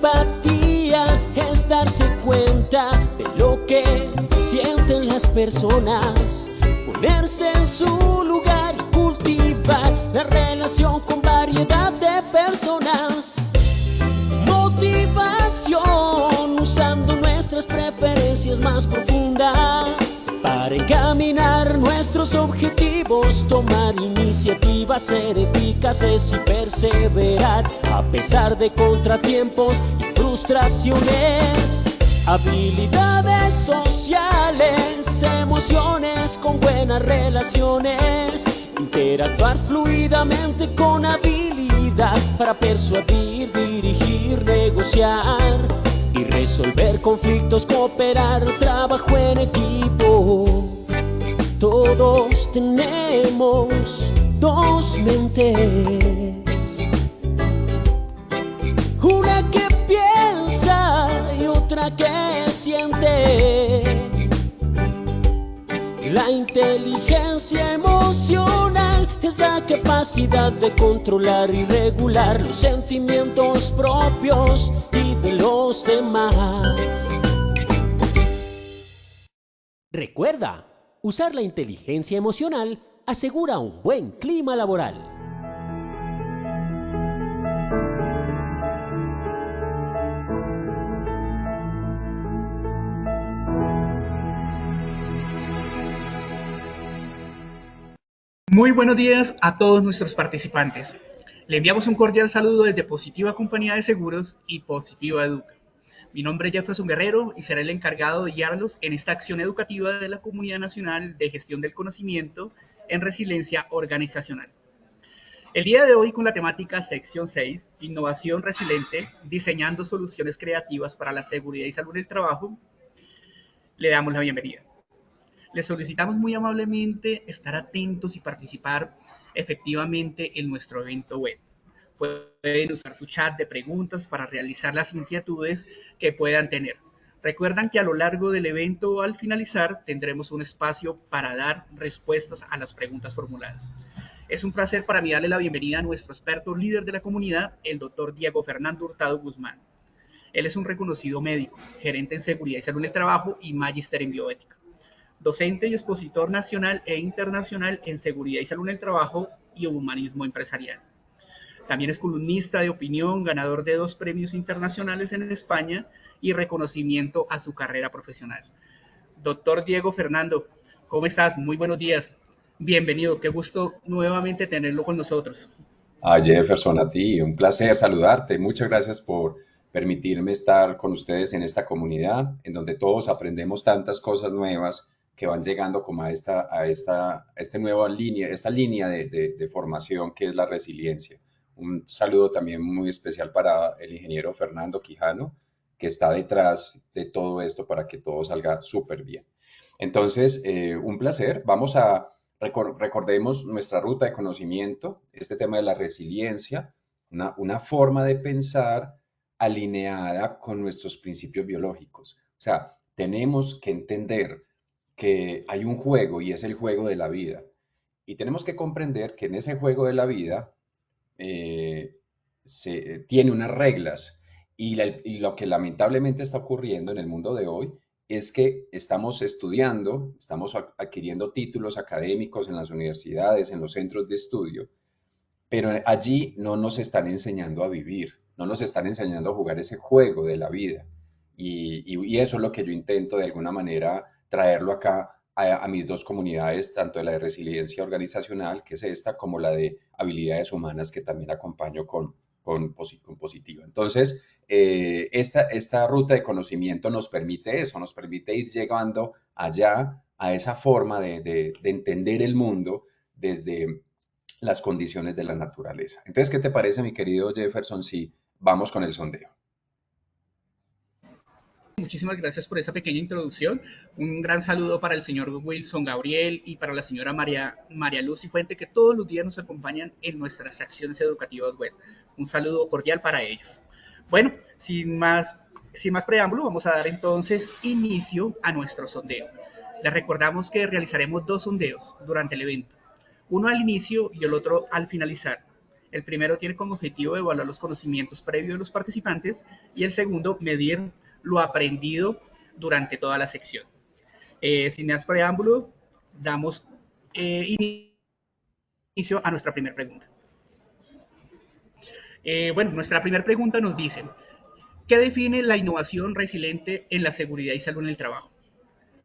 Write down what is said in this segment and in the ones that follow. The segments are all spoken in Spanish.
Empatía es darse cuenta de lo que sienten las personas, ponerse en su lugar y cultivar la relación con variedad de personas. Motivación usando nuestras preferencias más profundas para encaminar nuestros objetivos, tomar iniciativas, ser eficaces y perseverar a pesar de contratiempos y frustraciones. Habilidades sociales, emociones con buenas relaciones, interactuar fluidamente con habilidad para persuadir, dirigir, negociar y resolver conflictos, cooperar, trabajo en equipo. Todos tenemos dos mentes, una que piensa y otra que siente. La inteligencia emocional es la capacidad de controlar y regular los sentimientos propios y de los demás. Recuerda, usar la inteligencia emocional asegura un buen clima laboral. Muy buenos días a todos nuestros participantes. Le enviamos un cordial saludo desde Positiva Compañía de Seguros y Positiva Educa. Mi nombre es Jefferson Guerrero y seré el encargado de guiarlos en esta acción educativa de la Comunidad Nacional de Gestión del Conocimiento en Resiliencia Organizacional. El día de hoy con la temática sección 6, Innovación Resiliente, diseñando soluciones creativas para la seguridad y salud en el trabajo, le damos la bienvenida. Les solicitamos muy amablemente estar atentos y participar efectivamente en nuestro evento web. Pueden usar su chat de preguntas para realizar las inquietudes que puedan tener. Recuerdan que a lo largo del evento o al finalizar tendremos un espacio para dar respuestas a las preguntas formuladas. Es un placer para mí darle la bienvenida a nuestro experto líder de la comunidad, el doctor Diego Fernando Hurtado Guzmán. Él es un reconocido médico, gerente en seguridad y salud en el trabajo y magíster en bioética. Docente y expositor nacional e internacional en seguridad y salud en el trabajo y humanismo empresarial. También es columnista de opinión, ganador de 2 premios internacionales en España y reconocimiento a su carrera profesional. Doctor Diego Fernando, ¿cómo estás? Muy buenos días. Bienvenido, qué gusto nuevamente tenerlo con nosotros. Jefferson, a ti, un placer saludarte. Muchas gracias por permitirme estar con ustedes en esta comunidad, en donde todos aprendemos tantas cosas nuevas que van llegando como a esta nueva línea, esta línea de formación que es la resiliencia. Un saludo también muy especial para el ingeniero Fernando Quijano, que está detrás de todo esto para que todo salga súper bien. Entonces, un placer. Vamos a recordemos nuestra ruta de conocimiento, este tema de la resiliencia, una forma de pensar alineada con nuestros principios biológicos. O sea, tenemos que entender que hay un juego y es el juego de la vida. Y tenemos que comprender que en ese juego de la vida tiene unas reglas y lo que lamentablemente está ocurriendo en el mundo de hoy es que estamos estudiando, estamos adquiriendo títulos académicos en las universidades, en los centros de estudio, pero allí no nos están enseñando a vivir, no nos están enseñando a jugar ese juego de la vida. Y eso es lo que yo intento de alguna manera traerlo acá a mis 2 comunidades, tanto la de resiliencia organizacional, que es esta, como la de habilidades humanas, que también acompaño con Positiva. Entonces, esta ruta de conocimiento nos permite eso, nos permite ir llegando allá a esa forma de entender el mundo desde las condiciones de la naturaleza. Entonces, ¿qué te parece, mi querido Jefferson, si vamos con el sondeo? Muchísimas gracias por esa pequeña introducción. Un gran saludo para el señor Wilson Gabriel y para la señora María Luz Fuente, que todos los días nos acompañan en nuestras acciones educativas web. Un saludo cordial para ellos. Bueno, sin más preámbulo, vamos a dar entonces inicio a nuestro sondeo. Les recordamos que realizaremos 2 sondeos durante el evento, uno al inicio y el otro al finalizar. El primero tiene como objetivo evaluar los conocimientos previos de los participantes y el segundo, medir lo aprendido durante toda la sección. Sin más preámbulo, damos inicio a nuestra primera pregunta. Bueno, nuestra primera pregunta nos dice, ¿qué define la innovación resiliente en la seguridad y salud en el trabajo?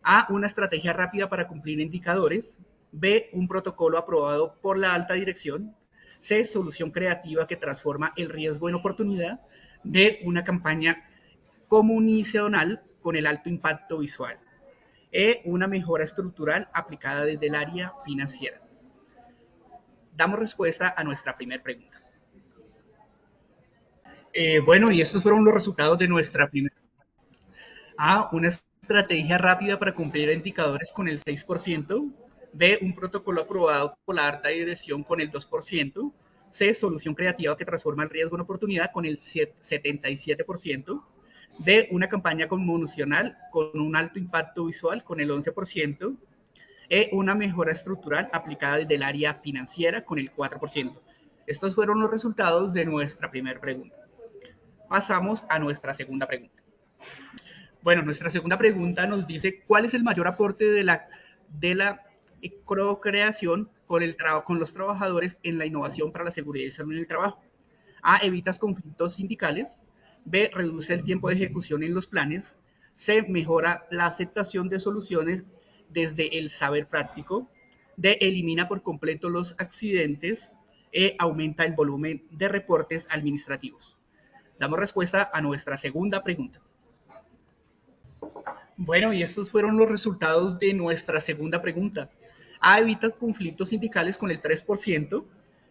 A, una estrategia rápida para cumplir indicadores. B, un protocolo aprobado por la alta dirección. C, solución creativa que transforma el riesgo en oportunidad. D, una campaña comunicacional con el alto impacto visual. E, una mejora estructural aplicada desde el área financiera. Damos respuesta a nuestra primera pregunta. Bueno, y estos fueron los resultados de nuestra primera. A, una estrategia rápida para cumplir indicadores con el 6%. B, un protocolo aprobado por la alta dirección con el 2%. C, solución creativa que transforma el riesgo en oportunidad con el 77%. D, una campaña comunicacional con un alto impacto visual con el 11%. E, una mejora estructural aplicada desde el área financiera con el 4%. Estos fueron los resultados de nuestra primera pregunta. Pasamos a nuestra segunda pregunta. Bueno, nuestra segunda pregunta nos dice, ¿cuál es el mayor aporte de la co-creación con los trabajadores en la innovación para la seguridad y salud en el trabajo? A, evitas conflictos sindicales. B, reduce el tiempo de ejecución en los planes. C, mejora la aceptación de soluciones desde el saber práctico. D, elimina por completo los accidentes. E, aumenta el volumen de reportes administrativos. Damos respuesta a nuestra segunda pregunta. Bueno, y estos fueron los resultados de nuestra segunda pregunta. A, evita conflictos sindicales con el 3%.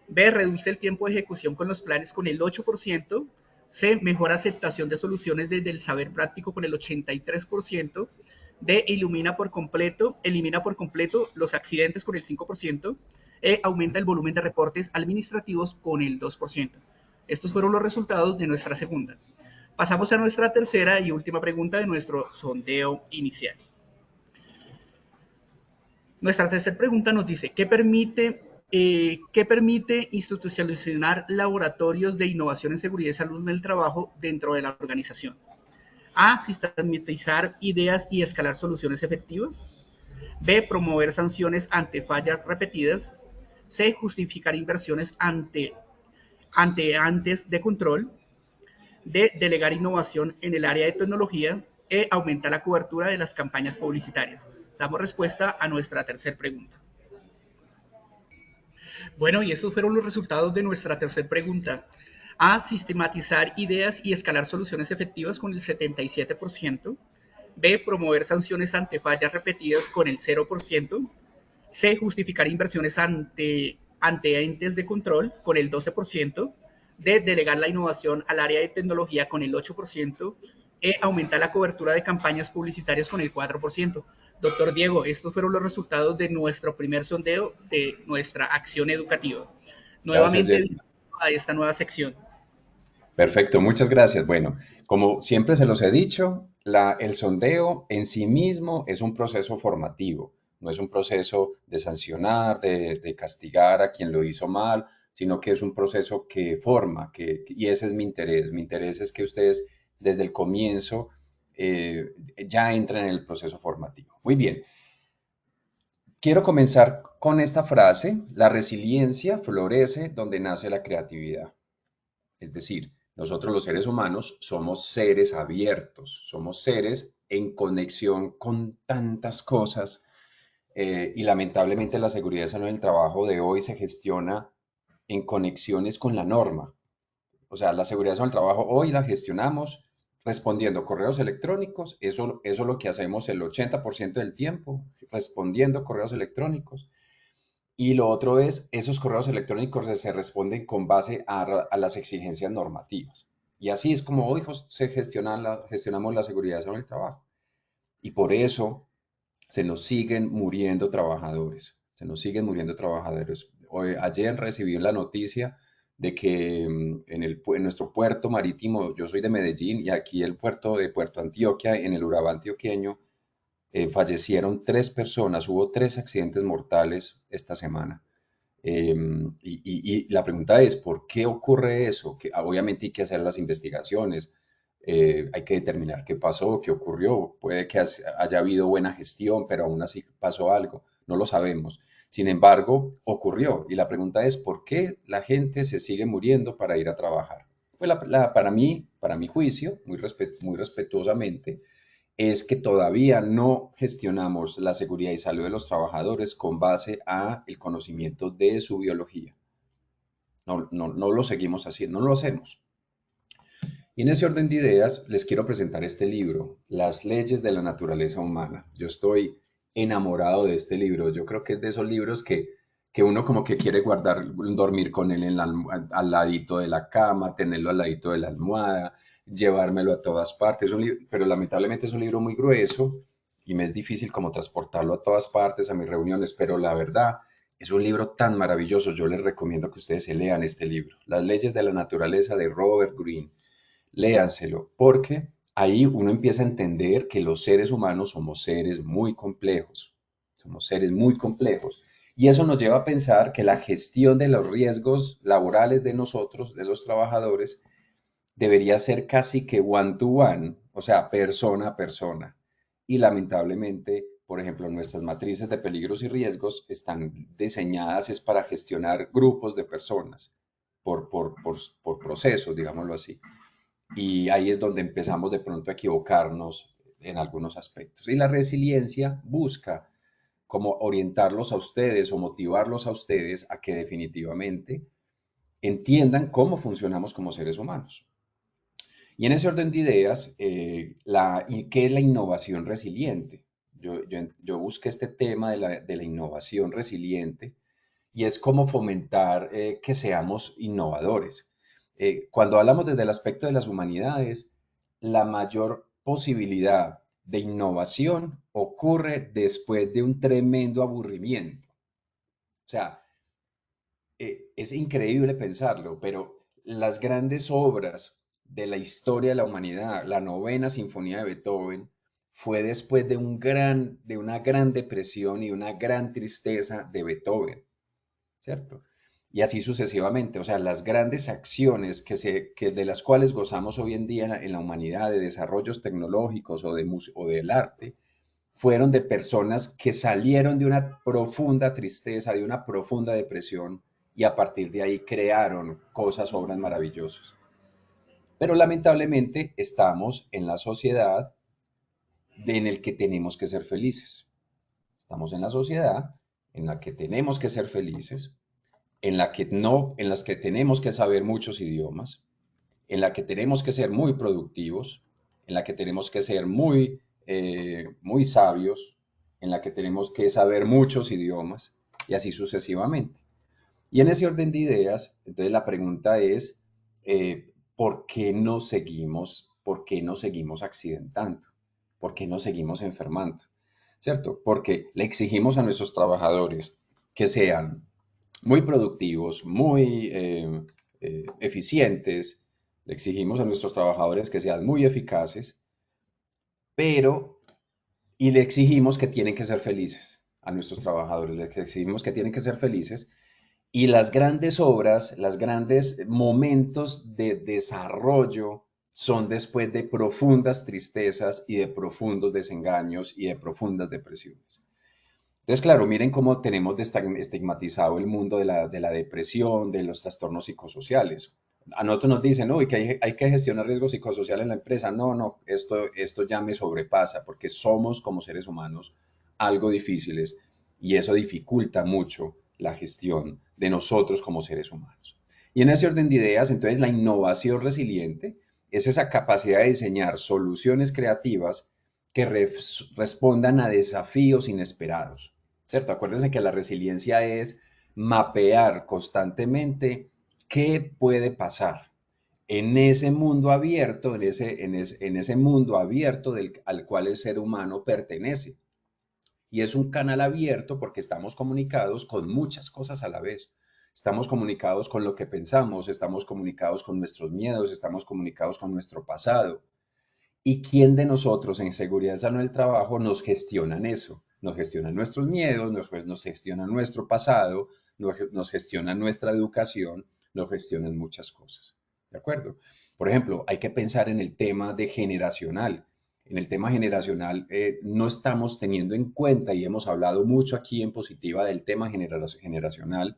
B, reduce el tiempo de ejecución con los planes con el 8%. C, mejora aceptación de soluciones desde el saber práctico con el 83%. D, elimina por completo los accidentes con el 5%. E, aumenta el volumen de reportes administrativos con el 2%. Estos fueron los resultados de nuestra segunda. Pasamos a nuestra tercera y última pregunta de nuestro sondeo inicial. Nuestra tercera pregunta nos dice, ¿qué permite institucionalizar laboratorios de innovación en seguridad y salud en el trabajo dentro de la organización? A, sistematizar ideas y escalar soluciones efectivas. B, promover sanciones ante fallas repetidas. C, justificar inversiones antes de control. D, delegar innovación en el área de tecnología. E, aumentar la cobertura de las campañas publicitarias. Damos respuesta a nuestra tercera pregunta. Bueno, y esos fueron los resultados de nuestra tercera pregunta. A, sistematizar ideas y escalar soluciones efectivas con el 77%. B, promover sanciones ante fallas repetidas con el 0%. C, justificar inversiones ante entes de control con el 12%. D, delegar la innovación al área de tecnología con el 8%. E, aumentar la cobertura de campañas publicitarias con el 4%. Doctor Diego, estos fueron los resultados de nuestro primer sondeo de nuestra acción educativa. Nuevamente a esta nueva sección. Perfecto, muchas gracias. Bueno, como siempre se los he dicho, el sondeo en sí mismo es un proceso formativo, no es un proceso de sancionar, de castigar a quien lo hizo mal, sino que es un proceso que forma, y ese es mi interés. Mi interés es que ustedes desde el comienzo ya entren en el proceso formativo. Muy bien. Quiero comenzar con esta frase: la resiliencia florece donde nace la creatividad. Es decir, nosotros los seres humanos somos seres abiertos, somos seres en conexión con tantas cosas y lamentablemente la seguridad y salud en el trabajo de hoy se gestiona en conexiones con la norma. O sea, la seguridad y salud en el trabajo hoy la gestionamos respondiendo correos electrónicos, eso es lo que hacemos el 80% del tiempo, respondiendo correos electrónicos. Y lo otro es, esos correos electrónicos se responden con base a las exigencias normativas. Y así es como hoy gestionamos la seguridad en el trabajo. Y por eso se nos siguen muriendo trabajadores. Se nos siguen muriendo trabajadores. Ayer recibí la noticia de que en nuestro puerto marítimo, yo soy de Medellín, y aquí el puerto de Puerto Antioquia, en el Urabá antioqueño, fallecieron 3 personas, hubo 3 accidentes mortales esta semana. Y la pregunta es, ¿por qué ocurre eso? Que obviamente hay que hacer las investigaciones, hay que determinar qué pasó, qué ocurrió. Puede que haya habido buena gestión, pero aún así pasó algo. No lo sabemos. Sin embargo, ocurrió. Y la pregunta es, ¿por qué la gente se sigue muriendo para ir a trabajar? Pues para mi juicio, muy respetuosamente, es que todavía no gestionamos la seguridad y salud de los trabajadores con base a el conocimiento de su biología. No lo seguimos haciendo, no lo hacemos. Y en ese orden de ideas les quiero presentar este libro, Las leyes de la naturaleza humana. Yo estoy enamorado de este libro. Yo creo que es de esos libros que uno como que quiere guardar, dormir con él al ladito de la cama, tenerlo al ladito de la almohada, llevármelo a todas partes. Pero lamentablemente es un libro muy grueso y me es difícil como transportarlo a todas partes, a mis reuniones, pero la verdad es un libro tan maravilloso. Yo les recomiendo que ustedes se lean este libro, Las leyes de la naturaleza de Robert Greene. Léanselo, porque ahí uno empieza a entender que los seres humanos somos seres muy complejos, somos seres muy complejos. Y eso nos lleva a pensar que la gestión de los riesgos laborales de nosotros, de los trabajadores, debería ser casi que one to one, o sea, persona a persona. Y lamentablemente, por ejemplo, nuestras matrices de peligros y riesgos están diseñadas es para gestionar grupos de personas por procesos, digámoslo así. Y ahí es donde empezamos de pronto a equivocarnos en algunos aspectos. Y la resiliencia busca como orientarlos a ustedes o motivarlos a ustedes a que definitivamente entiendan cómo funcionamos como seres humanos. Y en ese orden de ideas, ¿qué es la innovación resiliente? Yo busqué este tema de la innovación resiliente y es cómo fomentar que seamos innovadores. Cuando hablamos desde el aspecto de las humanidades, la mayor posibilidad de innovación ocurre después de un tremendo aburrimiento. O sea, es increíble pensarlo, pero las grandes obras de la historia de la humanidad, la novena sinfonía de Beethoven, fue después de una gran depresión y una gran tristeza de Beethoven, ¿cierto? Y así sucesivamente, o sea, las grandes acciones que de las cuales gozamos hoy en día en la humanidad, de desarrollos tecnológicos o del arte, fueron de personas que salieron de una profunda tristeza, de una profunda depresión, y a partir de ahí crearon cosas, obras maravillosas. Pero lamentablemente estamos en la sociedad en el que tenemos que ser felices. Estamos en la sociedad en la que tenemos que ser felices, en las que tenemos que saber muchos idiomas, en la que tenemos que ser muy productivos, en la que tenemos que ser muy sabios, en la que tenemos que saber muchos idiomas y así sucesivamente. Y en ese orden de ideas, entonces la pregunta es, por qué no seguimos accidentando? ¿Por qué no seguimos enfermando? ¿Cierto? Porque le exigimos a nuestros trabajadores que sean muy productivos, muy eficientes, le exigimos a nuestros trabajadores que sean muy eficaces, pero, y le exigimos que tienen que ser felices a nuestros trabajadores, les exigimos que tienen que ser felices, y las grandes obras, los grandes momentos de desarrollo son después de profundas tristezas y de profundos desengaños y de profundas depresiones. Entonces, claro, miren cómo tenemos estigmatizado el mundo de la depresión, de los trastornos psicosociales. A nosotros nos dicen, no, hay que gestionar riesgos psicosociales en la empresa. No, esto ya me sobrepasa porque somos como seres humanos algo difíciles y eso dificulta mucho la gestión de nosotros como seres humanos. Y en ese orden de ideas, entonces, la innovación resiliente es esa capacidad de diseñar soluciones creativas que respondan a desafíos inesperados, ¿cierto? Acuérdense que la resiliencia es mapear constantemente qué puede pasar en ese mundo abierto, en ese mundo abierto al cual el ser humano pertenece. Y es un canal abierto porque estamos comunicados con muchas cosas a la vez. Estamos comunicados con lo que pensamos, estamos comunicados con nuestros miedos, estamos comunicados con nuestro pasado. ¿Y quién de nosotros en seguridad salud del trabajo nos gestionan eso? Nos gestionan nuestros miedos, nos gestionan nuestro pasado, nos gestionan nuestra educación, nos gestionan muchas cosas. ¿De acuerdo? Por ejemplo, hay que pensar en el tema de generacional. En el tema generacional no estamos teniendo en cuenta, y hemos hablado mucho aquí en Positiva del tema generacional,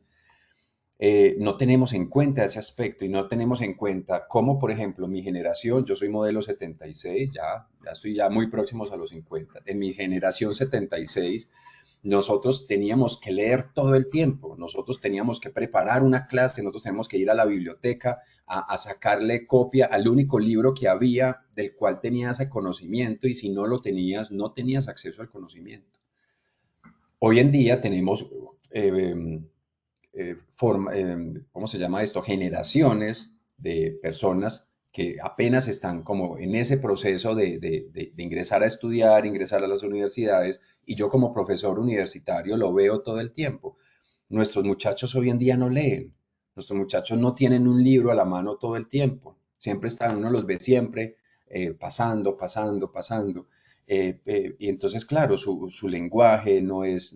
no tenemos en cuenta ese aspecto y no tenemos en cuenta cómo, por ejemplo, mi generación, yo soy modelo 76, ya estoy ya muy próximos a los 50. En mi generación 76, nosotros teníamos que leer todo el tiempo, nosotros teníamos que preparar una clase, nosotros teníamos que ir a la biblioteca a sacarle copia al único libro que había del cual tenías ese conocimiento, y si no lo tenías, no tenías acceso al conocimiento. Hoy en día tenemos ¿cómo se llama esto? Generaciones de personas que apenas están como en ese proceso de ingresar a estudiar, ingresar a las universidades, y yo como profesor universitario lo veo todo el tiempo. Nuestros muchachos hoy en día no leen, nuestros muchachos no tienen un libro a la mano todo el tiempo, siempre están, uno los ve siempre pasando, pasando, pasando. Y entonces, claro, su lenguaje no es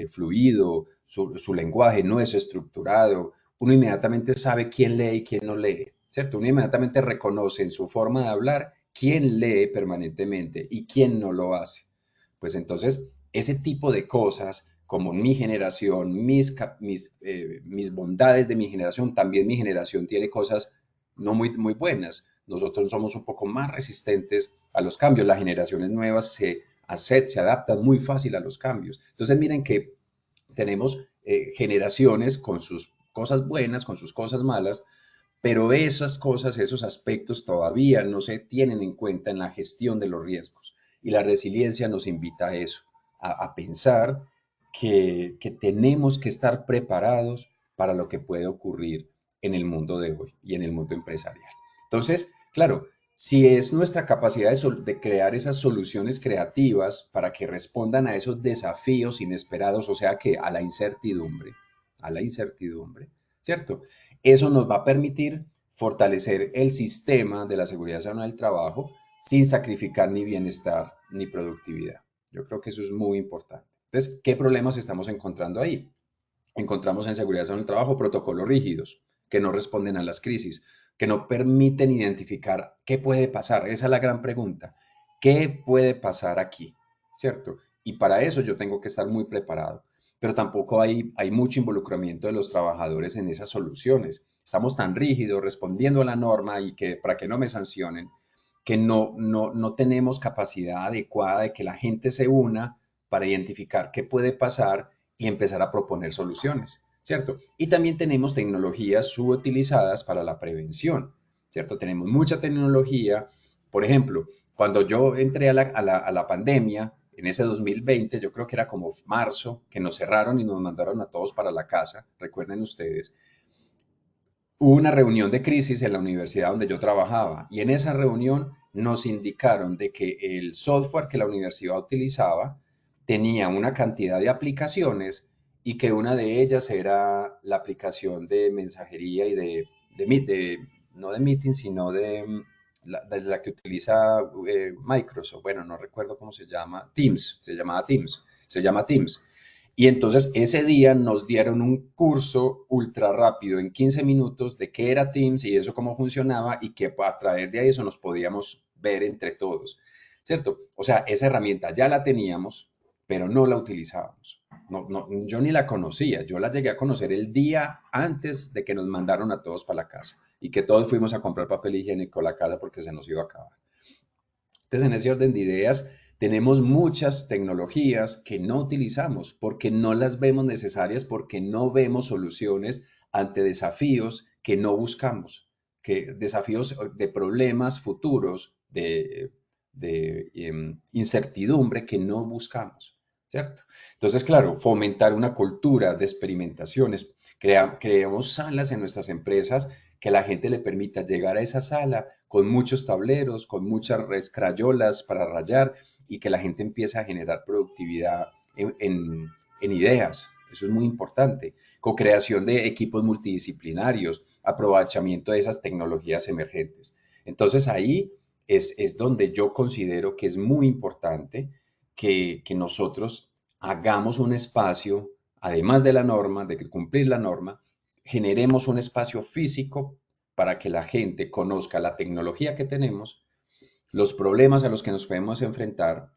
fluido, su lenguaje no es estructurado. Uno inmediatamente sabe quién lee y quién no lee, ¿cierto? Uno inmediatamente reconoce en su forma de hablar quién lee permanentemente y quién no lo hace. Pues entonces, ese tipo de cosas, como mi generación, mis bondades de mi generación, también mi generación tiene cosas no muy buenas. Nosotros somos un poco más resistentes a los cambios. Las generaciones nuevas se adaptan muy fácil a los cambios. Entonces, miren que tenemos generaciones con sus cosas buenas, con sus cosas malas, pero esas cosas, esos aspectos todavía no se tienen en cuenta en la gestión de los riesgos. Y la resiliencia nos invita a eso, a pensar que tenemos que estar preparados para lo que puede ocurrir en el mundo de hoy y en el mundo empresarial. Entonces, claro, si es nuestra capacidad de crear esas soluciones creativas para que respondan a esos desafíos inesperados, o sea que a la incertidumbre, ¿cierto? Eso nos va a permitir fortalecer el sistema de la seguridad social del trabajo sin sacrificar ni bienestar ni productividad. Yo creo que eso es muy importante. Entonces, ¿qué problemas estamos encontrando ahí? Encontramos en seguridad social del trabajo protocolos rígidos que no responden a las crisis, que no permiten identificar qué puede pasar. Esa es la gran pregunta. ¿Qué puede pasar aquí? ¿Cierto? Y para eso yo tengo que estar muy preparado. Pero tampoco hay mucho involucramiento de los trabajadores en esas soluciones. Estamos tan rígidos respondiendo a la norma y que para que no me sancionen, que no tenemos capacidad adecuada de que la gente se una para identificar qué puede pasar y empezar a proponer soluciones, ¿cierto? Y también tenemos tecnologías subutilizadas para la prevención, ¿cierto? Tenemos mucha tecnología. Por ejemplo, cuando yo entré a la pandemia, en ese 2020, yo creo que era como marzo, que nos cerraron y nos mandaron a todos para la casa, recuerden ustedes, hubo una reunión de crisis en la universidad donde yo trabajaba, y en esa reunión nos indicaron de que el software que la universidad utilizaba tenía una cantidad de aplicaciones, y que una de ellas era la aplicación de mensajería y no de meeting, sino de la que utiliza Microsoft. Bueno, no recuerdo cómo se llama. Teams, se llama Teams. Y entonces ese día nos dieron un curso ultra rápido en 15 minutos de qué era Teams y eso cómo funcionaba, y que a través de eso nos podíamos ver entre todos, ¿cierto? O sea, esa herramienta ya la teníamos, pero no la utilizábamos. Yo ni la conocía, yo la llegué a conocer el día antes de que nos mandaron a todos para la casa y que todos fuimos a comprar papel higiénico a la casa porque se nos iba a acabar. Entonces, en ese orden de ideas, tenemos muchas tecnologías que no utilizamos porque no las vemos necesarias, porque no vemos soluciones ante desafíos que no buscamos, desafíos de problemas futuros, de incertidumbre que no buscamos, ¿cierto? Entonces, claro, fomentar una cultura de experimentaciones. Creamos salas en nuestras empresas que la gente le permita llegar a esa sala con muchos tableros, con muchas crayolas para rayar, y que la gente empiece a generar productividad en ideas. Eso es muy importante. Co-creación de equipos multidisciplinarios, aprovechamiento de esas tecnologías emergentes. Entonces ahí es donde yo considero que es muy importante que nosotros hagamos un espacio además de la norma, de cumplir la norma, generemos un espacio físico para que la gente conozca la tecnología que tenemos, los problemas a los que nos podemos enfrentar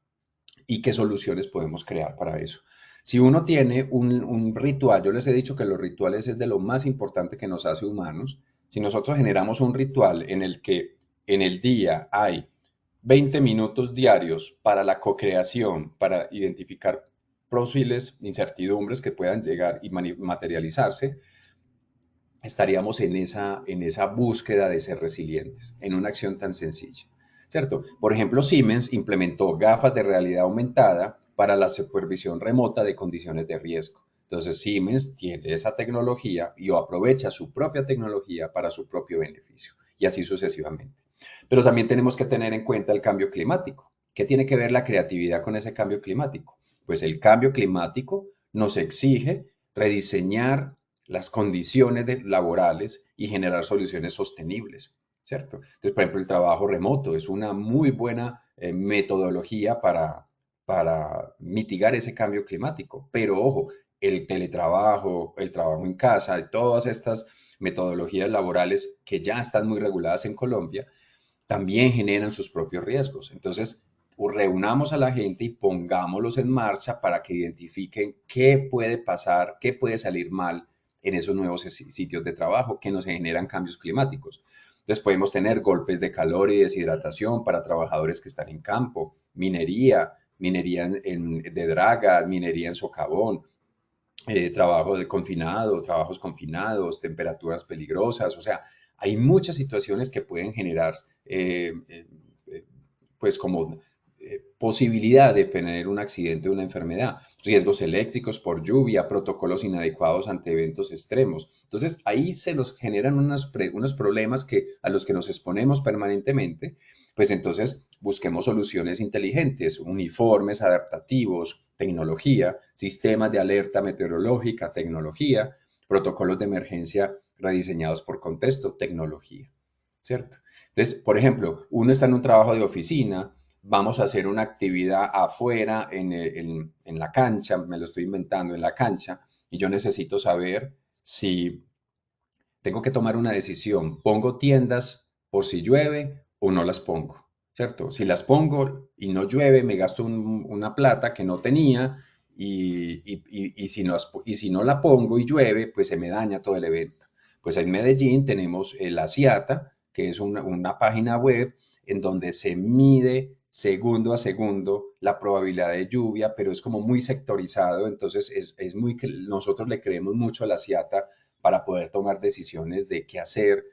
y qué soluciones podemos crear para eso. Si uno tiene un ritual, yo les he dicho que los rituales es de lo más importante que nos hace humanos. Si nosotros generamos un ritual en el que en el día hay 20 minutos diarios para la co-creación, para identificar posibles incertidumbres que puedan llegar y materializarse, estaríamos en esa búsqueda de ser resilientes, en una acción tan sencilla, ¿cierto? Por ejemplo, Siemens implementó gafas de realidad aumentada para la supervisión remota de condiciones de riesgo. Entonces, Siemens tiene esa tecnología y aprovecha su propia tecnología para su propio beneficio, y así sucesivamente. Pero también tenemos que tener en cuenta el cambio climático. ¿Qué tiene que ver la creatividad con ese cambio climático? Pues el cambio climático nos exige rediseñar las condiciones laborales y generar soluciones sostenibles, ¿cierto? Entonces, por ejemplo, el trabajo remoto es una muy buena metodología para mitigar ese cambio climático. Pero ojo, el teletrabajo, el trabajo en casa, todas estas metodologías laborales que ya están muy reguladas en Colombia, también generan sus propios riesgos. Entonces, reunamos a la gente y pongámoslos en marcha para que identifiquen qué puede pasar, qué puede salir mal en esos nuevos sitios de trabajo que nos generan cambios climáticos. Entonces podemos tener golpes de calor y deshidratación para trabajadores que están en campo, minería de draga, minería en socavón, trabajo de confinado, trabajos confinados, temperaturas peligrosas, o sea, hay muchas situaciones que pueden generar, pues como posibilidad de tener un accidente o una enfermedad, riesgos eléctricos por lluvia, protocolos inadecuados ante eventos extremos. Entonces, ahí se nos generan unos problemas a los que nos exponemos permanentemente, pues entonces busquemos soluciones inteligentes, uniformes adaptativos, tecnología, sistemas de alerta meteorológica, tecnología, protocolos de emergencia rediseñados por contexto, tecnología, ¿cierto? Entonces, por ejemplo, uno está en un trabajo de oficina, vamos a hacer una actividad afuera en la cancha, me lo estoy inventando, en la cancha, y yo necesito saber si tengo que tomar una decisión, ¿pongo tiendas por si llueve o no las pongo? ¿Cierto? Si las pongo y no llueve, me gasto una plata que no tenía y si no la pongo y llueve, pues se me daña todo el evento. Pues en Medellín tenemos la CIATA, que es una página web en donde se mide segundo a segundo la probabilidad de lluvia, pero es como muy sectorizado, entonces nosotros le creemos mucho a la CIATA para poder tomar decisiones de qué hacer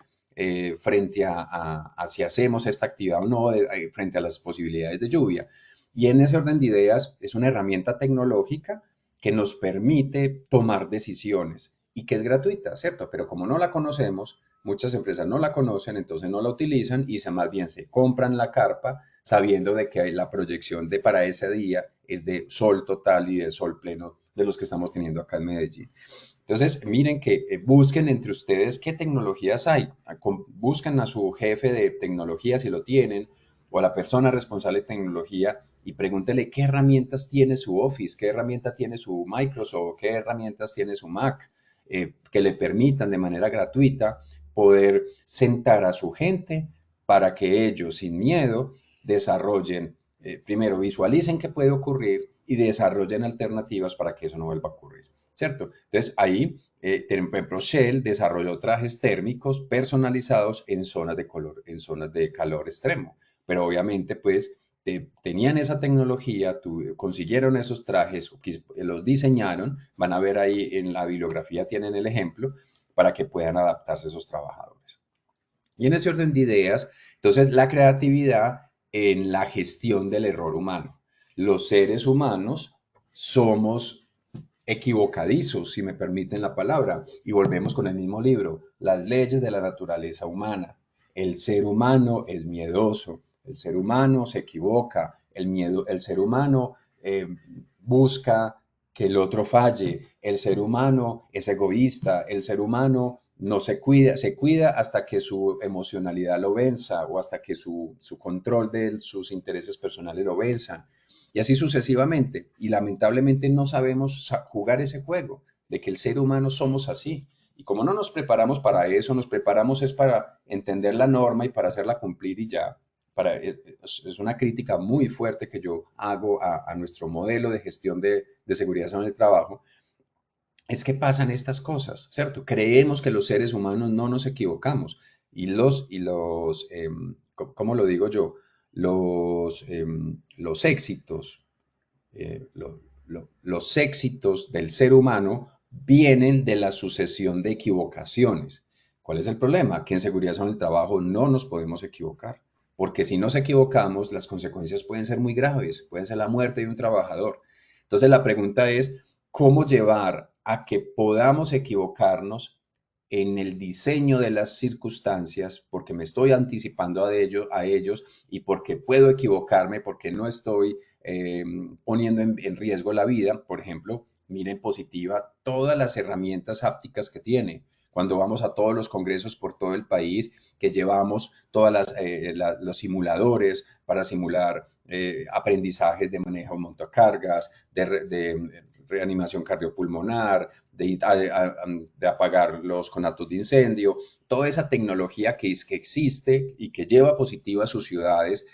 frente a si hacemos esta actividad o no, frente a las posibilidades de lluvia. Y en ese orden de ideas es una herramienta tecnológica que nos permite tomar decisiones y que es gratuita, ¿cierto? Pero como no la conocemos, muchas empresas no la conocen, entonces no la utilizan y más bien se compran la carpa sabiendo de que la proyección para ese día es de sol total y de sol pleno de los que estamos teniendo acá en Medellín. Entonces, miren que busquen entre ustedes qué tecnologías hay. Buscan a su jefe de tecnología si lo tienen, o a la persona responsable de tecnología y pregúntele qué herramientas tiene su Office, qué herramienta tiene su Microsoft, qué herramientas tiene su Mac, que le permitan de manera gratuita poder sentar a su gente para que ellos sin miedo desarrollen, primero visualicen qué puede ocurrir y desarrollen alternativas para que eso no vuelva a ocurrir, ¿cierto? Entonces ahí, por ejemplo, Shell desarrolló trajes térmicos personalizados en zonas de calor extremo, pero obviamente pues tenían esa tecnología, consiguieron esos trajes, los diseñaron, van a ver ahí en la bibliografía tienen el ejemplo para que puedan adaptarse esos trabajadores. Y en ese orden de ideas, entonces la creatividad en la gestión del error humano. Los seres humanos somos equivocadizos, si me permiten la palabra, y volvemos con el mismo libro, las leyes de la naturaleza humana. El ser humano es miedoso, el ser humano se equivoca, el ser humano busca que el otro falle, el ser humano es egoísta, el ser humano no se cuida hasta que su emocionalidad lo venza o hasta que su control de sus intereses personales lo venzan. y así sucesivamente. Y lamentablemente no sabemos jugar ese juego, de que el ser humano somos así. Y como no nos preparamos para eso, nos preparamos es para entender la norma y para hacerla cumplir y ya. Es una crítica muy fuerte que yo hago a nuestro modelo de gestión de seguridad en el trabajo, es que pasan estas cosas, ¿cierto? Creemos que los seres humanos no nos equivocamos ¿cómo lo digo yo? Los éxitos, los éxitos del ser humano vienen de la sucesión de equivocaciones. ¿Cuál es el problema? Que en seguridad en el trabajo no nos podemos equivocar, porque si nos equivocamos, las consecuencias pueden ser muy graves, pueden ser la muerte de un trabajador. Entonces la pregunta es, ¿cómo llevar a que podamos equivocarnos en el diseño de las circunstancias, porque me estoy anticipando a ellos y porque puedo equivocarme, porque no estoy poniendo en riesgo la vida? Por ejemplo, miren positiva todas las herramientas hápticas que tiene. Cuando vamos a todos los congresos por todo el país, que llevamos todos los simuladores para simular aprendizajes de manejo de montacargas, de reanimación cardiopulmonar, de apagar los conatos de incendio, toda esa tecnología que existe y que lleva positiva a sus ciudades,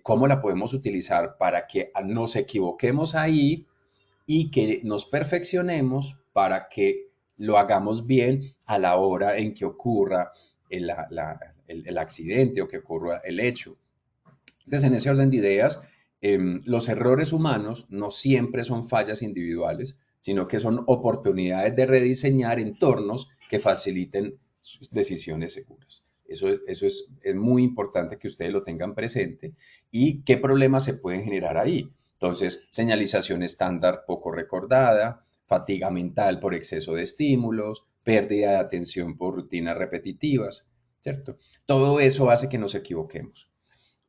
cómo la podemos utilizar para que nos equivoquemos ahí y que nos perfeccionemos para que lo hagamos bien a la hora en que ocurra el accidente o que ocurra el hecho. Entonces, en ese orden de ideas, los errores humanos no siempre son fallas individuales, sino que son oportunidades de rediseñar entornos que faciliten decisiones seguras. Eso es muy importante que ustedes lo tengan presente. ¿Y qué problemas se pueden generar ahí? Entonces, señalización estándar poco recordada, fatiga mental por exceso de estímulos, pérdida de atención por rutinas repetitivas, ¿cierto? Todo eso hace que nos equivoquemos.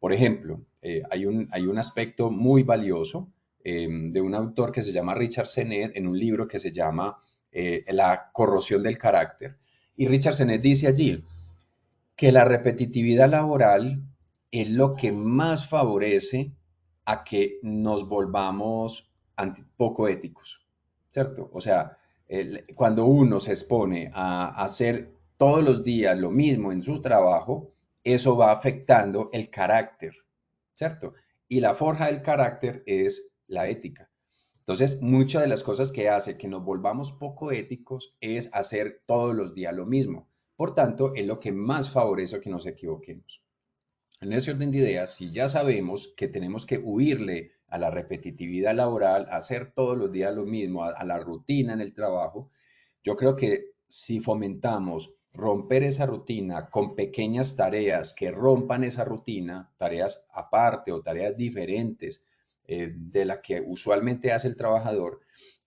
Por ejemplo, hay un aspecto muy valioso de un autor que se llama Richard Sennett en un libro que se llama La corrosión del carácter. Y Richard Sennett dice allí que la repetitividad laboral es lo que más favorece a que nos volvamos poco éticos, ¿cierto? O sea, cuando uno se expone a hacer todos los días lo mismo en su trabajo, eso va afectando el carácter, ¿cierto? Y la forja del carácter es la ética. Entonces, muchas de las cosas que hace que nos volvamos poco éticos es hacer todos los días lo mismo. Por tanto, es lo que más favorece que nos equivoquemos. En ese orden de ideas, si ya sabemos que tenemos que huirle a la repetitividad laboral, a hacer todos los días lo mismo, a la rutina en el trabajo, yo creo que si fomentamos romper esa rutina con pequeñas tareas que rompan esa rutina, tareas aparte o tareas diferentes de la que usualmente hace el trabajador,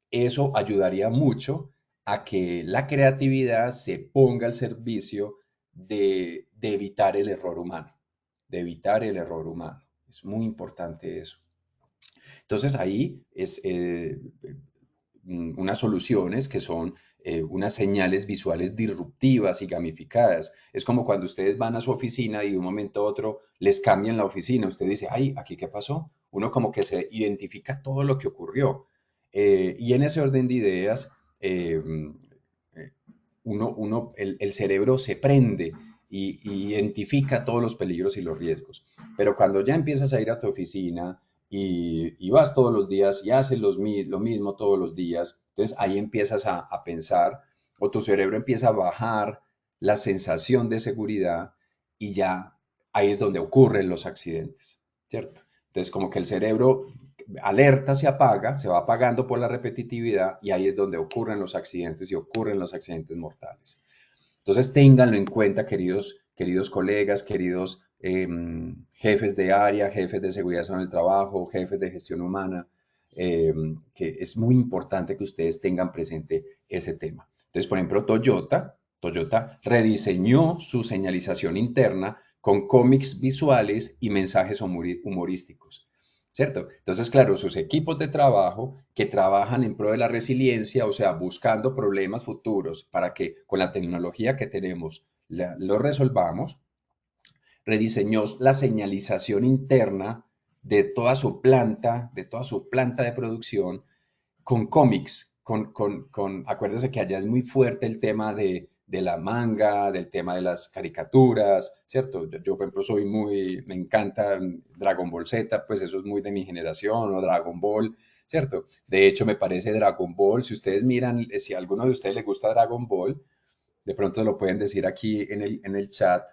eso ayudaría mucho a que la creatividad se ponga al servicio de evitar el error humano, de evitar el error humano. Es muy importante eso. Entonces ahí es unas soluciones que son unas señales visuales disruptivas y gamificadas. Es como cuando ustedes van a su oficina y de un momento a otro les cambian la oficina. Usted dice, ay, ¿aquí qué pasó? Uno como que se identifica todo lo que ocurrió. Y en ese orden de ideas, el cerebro se prende y identifica todos los peligros y los riesgos. Pero cuando ya empiezas a ir a tu oficina y vas todos los días y haces lo mismo todos los días, entonces ahí empiezas a pensar o tu cerebro empieza a bajar la sensación de seguridad y ya ahí es donde ocurren los accidentes, ¿cierto? Entonces como que el cerebro alerta se apaga, se va apagando por la repetitividad y ahí es donde ocurren los accidentes y ocurren los accidentes mortales. Entonces, ténganlo en cuenta, queridos colegas, queridos jefes de área, jefes de seguridad en el trabajo, jefes de gestión humana, que es muy importante que ustedes tengan presente ese tema. Entonces, por ejemplo, Toyota rediseñó su señalización interna con cómics visuales y mensajes humorísticos. ¿Cierto? Entonces, claro, sus equipos de trabajo que trabajan en pro de la resiliencia, o sea, buscando problemas futuros para que con la tecnología que tenemos lo resolvamos, rediseñó la señalización interna de toda su planta de producción con cómics, acuérdese que allá es muy fuerte el tema de la manga, del tema de las caricaturas, ¿cierto? Yo, por ejemplo, me encanta Dragon Ball Z, pues eso es muy de mi generación, o Dragon Ball, ¿cierto? De hecho, me parece Dragon Ball, si ustedes miran, si a alguno de ustedes les gusta Dragon Ball, de pronto lo pueden decir aquí en el chat.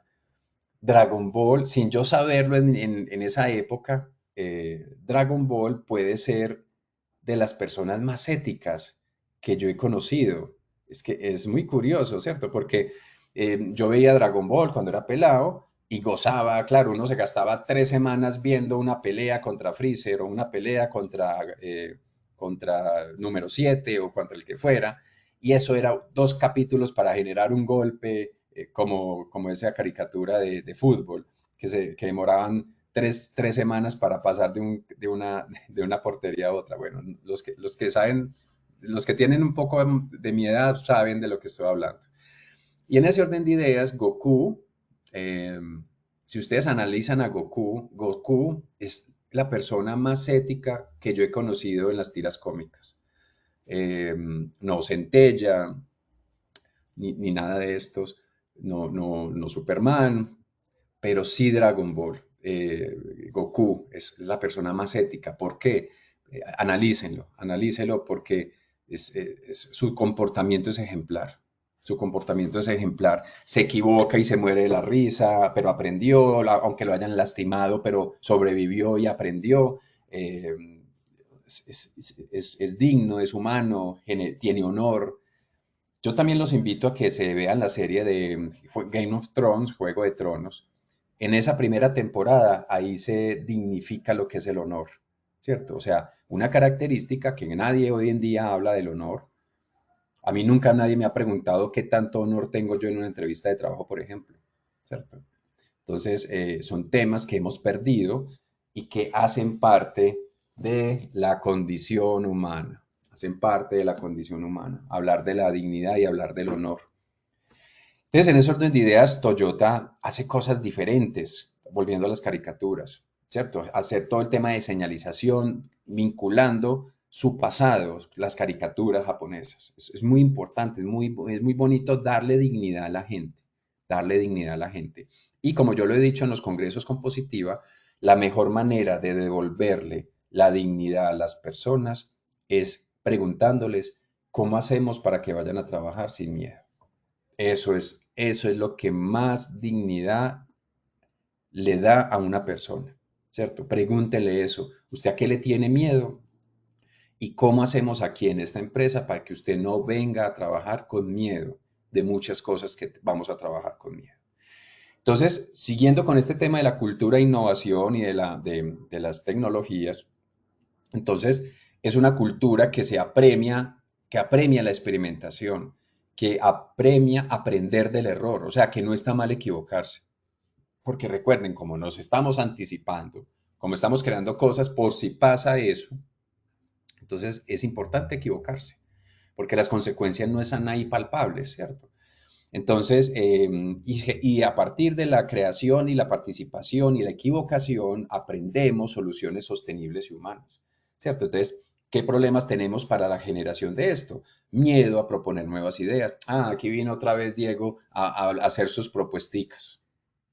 Dragon Ball, sin yo saberlo en esa época, Dragon Ball puede ser de las personas más éticas que yo he conocido. Es que es muy curioso, ¿cierto? Porque yo veía Dragon Ball cuando era pelado y gozaba, claro, uno se gastaba 3 semanas viendo una pelea contra Freezer o una pelea contra número 7 o contra el que fuera, y eso era 2 capítulos para generar un golpe, como esa caricatura de fútbol, que demoraban 3 semanas para pasar de una portería a otra. Bueno, los que saben, los que tienen un poco de mi edad saben de lo que estoy hablando. Y en ese orden de ideas, Goku, eh, si ustedes analizan a Goku, Goku es la persona más ética que yo he conocido en las tiras cómicas. No centella, ni nada de estos, no Superman, pero sí Dragon Ball. Goku es la persona más ética. ¿Por qué? Analícenlo porque su comportamiento es ejemplar. Su comportamiento es ejemplar. Se equivoca y se muere de la risa, pero aprendió, aunque lo hayan lastimado, pero sobrevivió y aprendió. Es digno, es humano, tiene honor. Yo también los invito a que se vean la serie de Game of Thrones, Juego de Tronos. En esa primera temporada, ahí se dignifica lo que es el honor, ¿cierto? O sea, una característica que nadie hoy en día habla del honor. A mí nunca nadie me ha preguntado qué tanto honor tengo yo en una entrevista de trabajo, por ejemplo, ¿cierto? Entonces, son temas que hemos perdido y que hacen parte de la condición humana. Hacen parte de la condición humana. Hablar de la dignidad y hablar del honor. Entonces, en ese orden de ideas, Toyota hace cosas diferentes, volviendo a las caricaturas, ¿cierto? Hacer todo el tema de señalización, vinculando su pasado, las caricaturas japonesas. Es muy importante, es muy bonito darle dignidad a la gente, darle dignidad a la gente. Y como yo lo he dicho en los congresos con Positiva, la mejor manera de devolverle la dignidad a las personas es preguntándoles cómo hacemos para que vayan a trabajar sin miedo. Eso es lo que más dignidad le da a una persona, ¿cierto? Pregúntele eso. ¿Usted a qué le tiene miedo? ¿Y cómo hacemos aquí en esta empresa para que usted no venga a trabajar con miedo de muchas cosas que vamos a trabajar con miedo? Entonces, siguiendo con este tema de la cultura e innovación y de las tecnologías, entonces es una cultura que apremia la experimentación, que apremia aprender del error, o sea, que no está mal equivocarse. Porque recuerden, como nos estamos anticipando, como estamos creando cosas por si pasa eso, entonces es importante equivocarse, porque las consecuencias no están ahí palpables, ¿cierto? Entonces, y a partir de la creación y la participación y la equivocación, aprendemos soluciones sostenibles y humanas, ¿cierto? Entonces, ¿qué problemas tenemos para la generación de esto? Miedo a proponer nuevas ideas. Ah, aquí vino otra vez Diego a hacer sus propuesticas,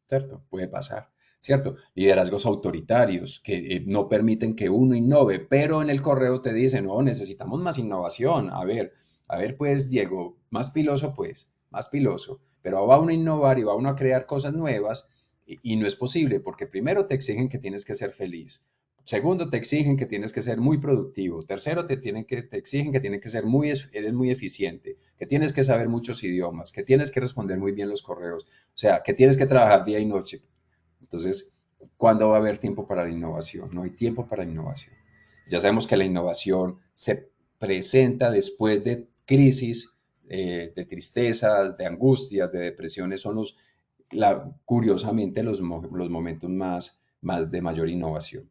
¿cierto? Puede pasar, ¿cierto? Liderazgos autoritarios que no permiten que uno innove, pero en el correo te dicen, no, necesitamos más innovación. A ver, pues, Diego, más piloso, pues, más piloso, pero va uno a innovar y va uno a crear cosas nuevas y no es posible porque primero te exigen que tienes que ser feliz. Segundo, te exigen que tienes que ser muy productivo. Tercero, te exigen que tienes que ser eres muy eficiente, que tienes que saber muchos idiomas, que tienes que responder muy bien los correos, o sea, que tienes que trabajar día y noche. Entonces, ¿cuándo va a haber tiempo para la innovación? No hay tiempo para la innovación. Ya sabemos que la innovación se presenta después de crisis, de tristezas, de angustias, de depresiones, son curiosamente los momentos más de mayor innovación.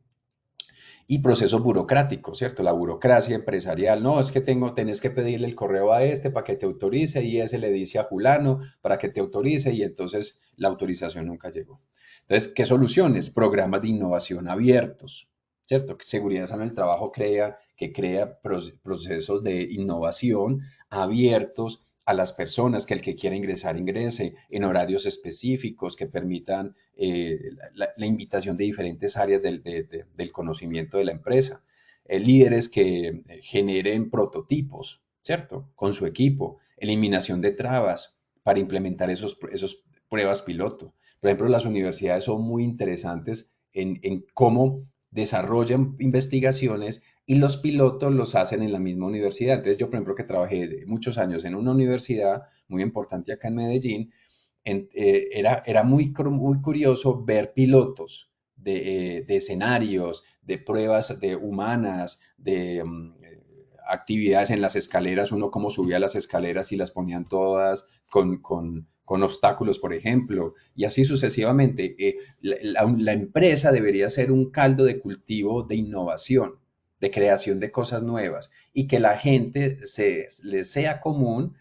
Y procesos burocráticos, ¿cierto? La burocracia empresarial, no, es que tenés que pedirle el correo a este para que te autorice y ese le dice a fulano para que te autorice y entonces la autorización nunca llegó. Entonces, ¿qué soluciones? Programas de innovación abiertos, ¿cierto? Que seguridad en el trabajo crea procesos de innovación abiertos a las personas, que el que quiera ingresar ingrese en horarios específicos que permitan la invitación de diferentes áreas del conocimiento de la empresa. Líderes que generen prototipos, ¿cierto? Con su equipo, eliminación de trabas para implementar esos pruebas piloto. Por ejemplo, las universidades son muy interesantes en cómo desarrollan investigaciones y los pilotos los hacen en la misma universidad. Entonces yo, por ejemplo, que trabajé muchos años en una universidad muy importante acá en Medellín, era muy curioso ver pilotos de escenarios, de pruebas de humanas, de actividades en las escaleras, uno cómo subía las escaleras y las ponían todas con obstáculos, por ejemplo, y así sucesivamente. La empresa debería ser un caldo de cultivo de innovación, de creación de cosas nuevas, y que la gente les sea común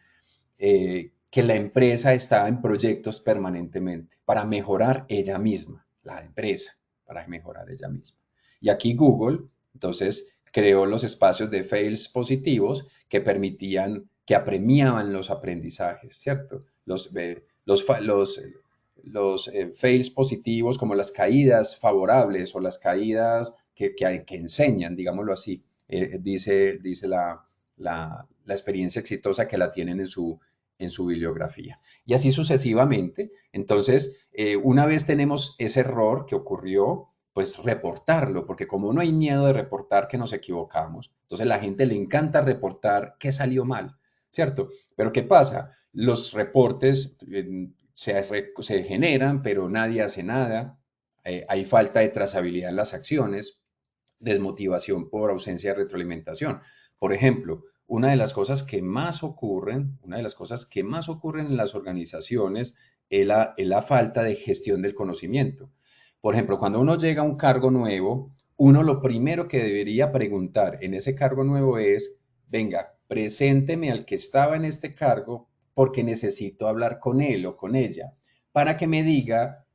que la empresa está en proyectos permanentemente para mejorar ella misma, la empresa, para mejorar ella misma. Y aquí Google, entonces, creó los espacios de fails positivos que permitían, que apremiaban los aprendizajes, ¿cierto? Los fails positivos como las caídas favorables o las caídas que enseñan, digámoslo así, dice la experiencia exitosa que la tienen en su bibliografía. Y así sucesivamente. Entonces, una vez tenemos ese error que ocurrió, pues reportarlo, porque como no hay miedo de reportar que nos equivocamos, entonces a la gente le encanta reportar qué salió mal, ¿cierto? Pero ¿qué pasa? Los reportes se generan, pero nadie hace nada. Hay falta de trazabilidad en las acciones, desmotivación por ausencia de retroalimentación. Por ejemplo, una de las cosas que más ocurren en las organizaciones es la falta de gestión del conocimiento. Por ejemplo, cuando uno llega a un cargo nuevo, uno lo primero que debería preguntar en ese cargo nuevo es, venga, presénteme al que estaba en este cargo porque necesito hablar con él o con ella para que me diga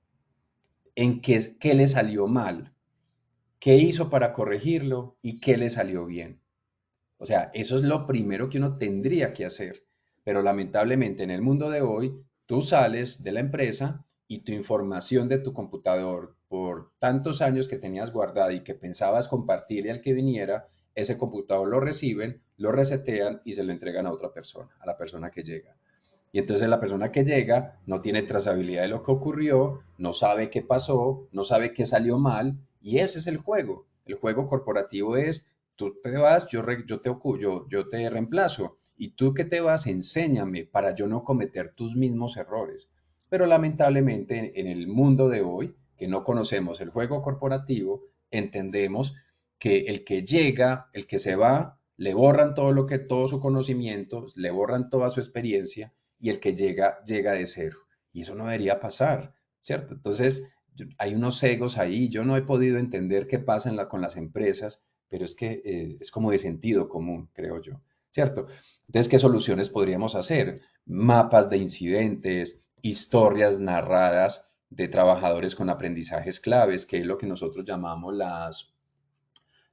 en qué le salió mal, qué hizo para corregirlo y qué le salió bien. O sea, eso es lo primero que uno tendría que hacer. Pero lamentablemente en el mundo de hoy, tú sales de la empresa y tu información de tu computador por tantos años que tenías guardada y que pensabas compartirle al que viniera, ese computador lo reciben, lo resetean y se lo entregan a otra persona, a la persona que llega. Y entonces la persona que llega no tiene trazabilidad de lo que ocurrió, no sabe qué pasó, no sabe qué salió mal, y ese es el juego. El juego corporativo es, tú te vas, yo te reemplazo, y tú que te vas, enséñame para yo no cometer tus mismos errores. Pero lamentablemente en el mundo de hoy, que no conocemos el juego corporativo, entendemos que el que llega, el que se va, le borran todo su conocimiento, le borran toda su experiencia y el que llega, llega de cero. Y eso no debería pasar, ¿cierto? Entonces, hay unos egos ahí. Yo no he podido entender qué pasa con las empresas, pero es que es como de sentido común, creo yo, ¿cierto? Entonces, ¿qué soluciones podríamos hacer? Mapas de incidentes, historias narradas de trabajadores con aprendizajes claves, que es lo que nosotros llamamos las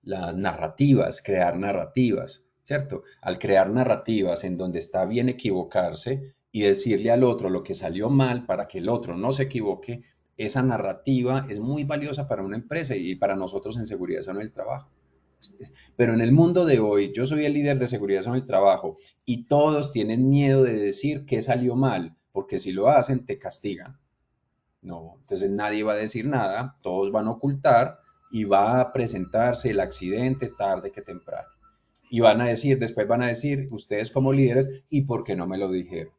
narrativas, crear narrativas, ¿cierto? Al crear narrativas en donde está bien equivocarse y decirle al otro lo que salió mal para que el otro no se equivoque, esa narrativa es muy valiosa para una empresa y para nosotros en seguridad en el trabajo. Pero en el mundo de hoy, yo soy el líder de seguridad en el trabajo y todos tienen miedo de decir qué salió mal, porque si lo hacen, te castigan. No, entonces nadie va a decir nada, todos van a ocultar y va a presentarse el accidente tarde que temprano. Y después van a decir, ustedes como líderes, ¿y por qué no me lo dijeron?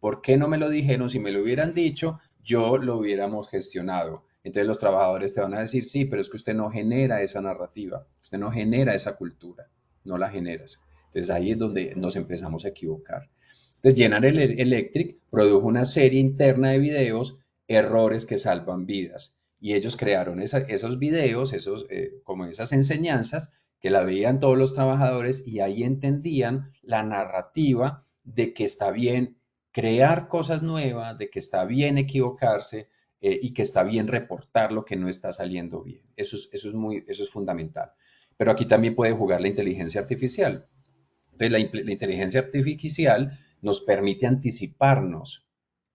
¿Por qué no me lo dijeron? Si me lo hubieran dicho, yo lo hubiéramos gestionado. Entonces los trabajadores te van a decir, sí, pero es que usted no genera esa narrativa, usted no genera esa cultura, no la generas. Entonces ahí es donde nos empezamos a equivocar. Entonces General Electric produjo una serie interna de videos, errores que salvan vidas. Y ellos crearon esos videos, como esas enseñanzas que la veían todos los trabajadores y ahí entendían la narrativa de que está bien crear cosas nuevas, de que está bien equivocarse, y que está bien reportar lo que no está saliendo bien. Eso es fundamental. Pero aquí también puede jugar la inteligencia artificial. Entonces, la inteligencia artificial nos permite anticiparnos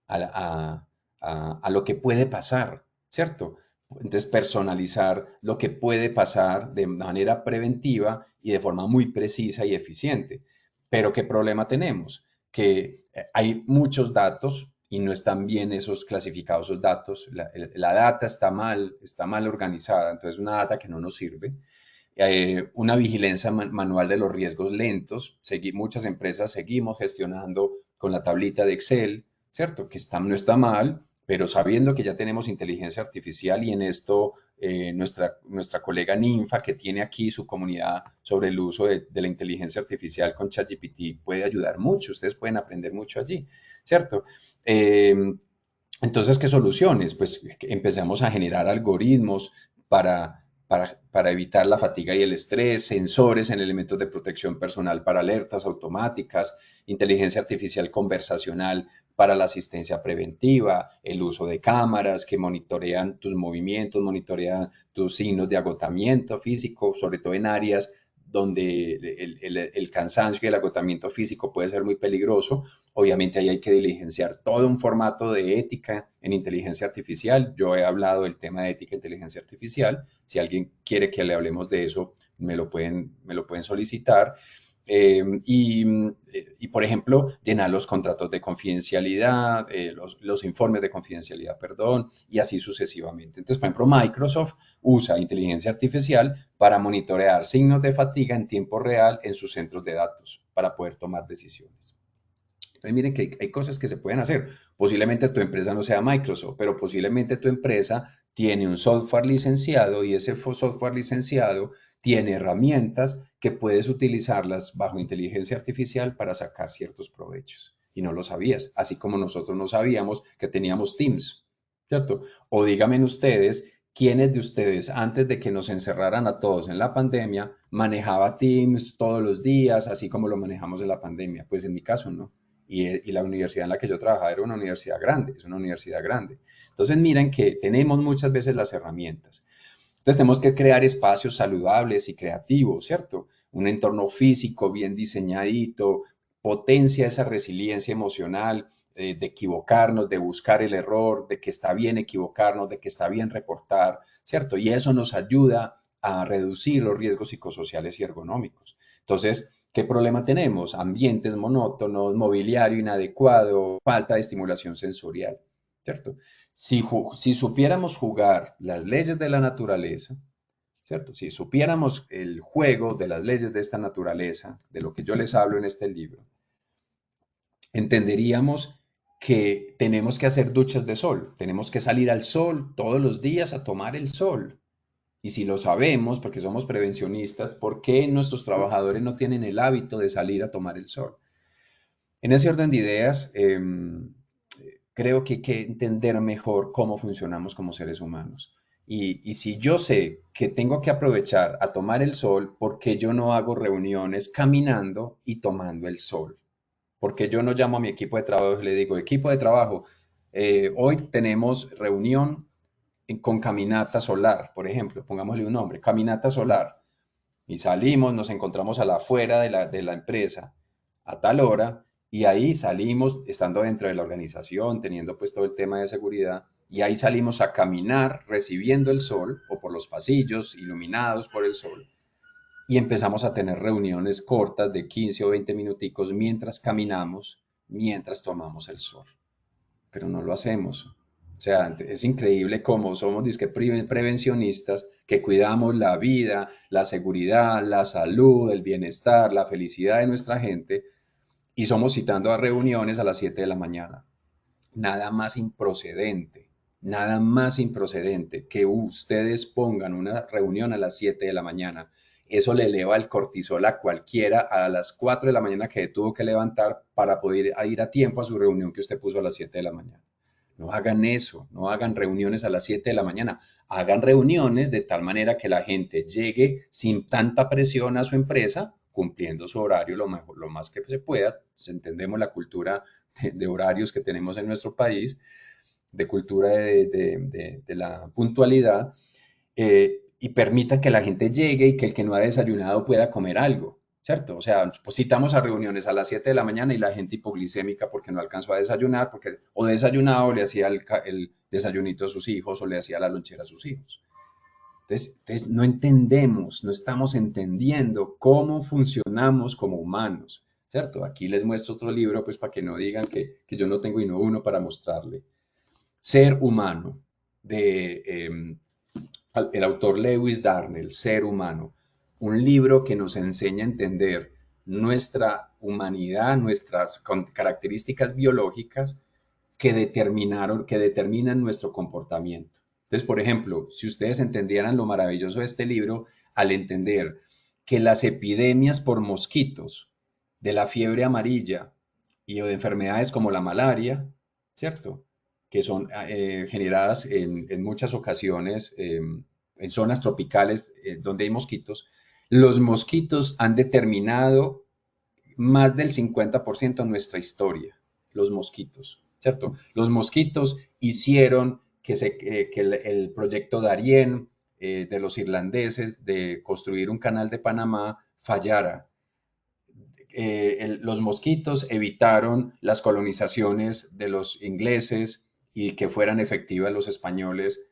a lo que puede pasar, ¿cierto? Entonces, personalizar lo que puede pasar de manera preventiva y de forma muy precisa y eficiente. Pero ¿qué problema tenemos? Que hay muchos datos y no están bien esos clasificados, esos datos. La data está mal organizada, entonces una data que no nos sirve. Una vigilancia manual de los riesgos lentos. Muchas empresas seguimos gestionando con la tablita de Excel, ¿cierto? Que no está mal, pero sabiendo que ya tenemos inteligencia artificial y en esto nuestra colega Ninfa, que tiene aquí su comunidad sobre el uso de la inteligencia artificial con ChatGPT, puede ayudar mucho. Ustedes pueden aprender mucho allí, ¿cierto? Entonces, ¿qué soluciones? Pues empezamos a generar algoritmos para evitar la fatiga y el estrés, sensores en elementos de protección personal para alertas automáticas, inteligencia artificial conversacional para la asistencia preventiva, el uso de cámaras que monitorean tus movimientos, monitorean tus signos de agotamiento físico, sobre todo en áreas donde el cansancio y el agotamiento físico puede ser muy peligroso. Obviamente ahí hay que diligenciar todo un formato de ética en inteligencia artificial. Yo he hablado del tema de ética e inteligencia artificial. Si alguien quiere que le hablemos de eso, me lo pueden solicitar. Por ejemplo, llenar los contratos de confidencialidad, los informes de confidencialidad, perdón, y así sucesivamente. Entonces, por ejemplo, Microsoft usa inteligencia artificial para monitorear signos de fatiga en tiempo real en sus centros de datos para poder tomar decisiones. Entonces, miren que hay cosas que se pueden hacer. Posiblemente tu empresa no sea Microsoft, pero posiblemente tu empresa tiene un software licenciado y ese software licenciado tiene herramientas que puedes utilizarlas bajo inteligencia artificial para sacar ciertos provechos. Y no lo sabías, así como nosotros no sabíamos que teníamos Teams, ¿cierto? O díganme ustedes, ¿quiénes de ustedes antes de que nos encerraran a todos en la pandemia manejaba Teams todos los días, así como lo manejamos en la pandemia? Pues en mi caso no. Y la universidad en la que yo trabajaba era una universidad grande, es una universidad grande. Entonces miren que tenemos muchas veces las herramientas. Entonces tenemos que crear espacios saludables y creativos, ¿cierto? Un entorno físico bien diseñadito, potencia esa resiliencia emocional, de equivocarnos, de buscar el error, de que está bien equivocarnos, de que está bien reportar, ¿cierto? Y eso nos ayuda a reducir los riesgos psicosociales y ergonómicos. Entonces, ¿qué problema tenemos? Ambientes monótonos, mobiliario inadecuado, falta de estimulación sensorial, ¿cierto? Si supiéramos jugar las leyes de la naturaleza, ¿cierto? Si supiéramos el juego de las leyes de esta naturaleza, de lo que yo les hablo en este libro, entenderíamos que tenemos que hacer duchas de sol, tenemos que salir al sol todos los días a tomar el sol. Y si lo sabemos, porque somos prevencionistas, ¿por qué nuestros trabajadores no tienen el hábito de salir a tomar el sol? En ese orden de ideas, creo que hay que entender mejor cómo funcionamos como seres humanos. Y si yo sé que tengo que aprovechar a tomar el sol, ¿por qué yo no hago reuniones caminando y tomando el sol? ¿Por qué yo no llamo a mi equipo de trabajo y le digo, equipo de trabajo, hoy tenemos reunión con caminata solar, por ejemplo, pongámosle un nombre, caminata solar, y salimos, nos encontramos a la afuera de la empresa a tal hora, y ahí salimos, estando dentro de la organización, teniendo pues todo el tema de seguridad, y ahí salimos a caminar recibiendo el sol, o por los pasillos iluminados por el sol, y empezamos a tener reuniones cortas de 15 o 20 minuticos mientras caminamos, mientras tomamos el sol. Pero no lo hacemos. O sea, es increíble cómo somos disque prevencionistas, que cuidamos la vida, la seguridad, la salud, el bienestar, la felicidad de nuestra gente, y somos citando a reuniones a las 7 de la mañana. Nada más improcedente que ustedes pongan una reunión a las 7 de la mañana. Eso le eleva el cortisol a cualquiera a las 4 de la mañana que tuvo que levantar para poder ir a tiempo a su reunión que usted puso a las 7 de la mañana. No hagan eso, no hagan reuniones a las 7 de la mañana. Hagan reuniones de tal manera que la gente llegue sin tanta presión a su empresa, cumpliendo su horario lo más que se pueda. Entendemos la cultura de horarios que tenemos en nuestro país. de cultura de la puntualidad, y permitan que la gente llegue y que el que no ha desayunado pueda comer algo, ¿cierto? O sea, pues citamos a reuniones a las 7 de la mañana y la gente hipoglicémica porque no alcanzó a desayunar, porque o desayunaba o le hacía el desayunito a sus hijos o le hacía la lonchera a sus hijos. Entonces, no entendemos, no estamos entendiendo cómo funcionamos como humanos, ¿cierto? Aquí les muestro otro libro, pues para que no digan que yo no tengo y no uno para mostrarle. Ser humano, el autor Lewis Darnell, Ser humano, un libro que nos enseña a entender nuestra humanidad, nuestras características biológicas que determinan nuestro comportamiento. Entonces, por ejemplo, si ustedes entendieran lo maravilloso de este libro, al entender que las epidemias por mosquitos de la fiebre amarilla y de enfermedades como la malaria, ¿cierto? Que son generadas en muchas ocasiones en zonas tropicales donde hay mosquitos, los mosquitos han determinado más del 50% de nuestra historia, los mosquitos, ¿cierto? Los mosquitos hicieron que el proyecto Darién de los irlandeses de construir un canal de Panamá fallara. Los mosquitos evitaron las colonizaciones de los ingleses y que fueran efectivas los españoles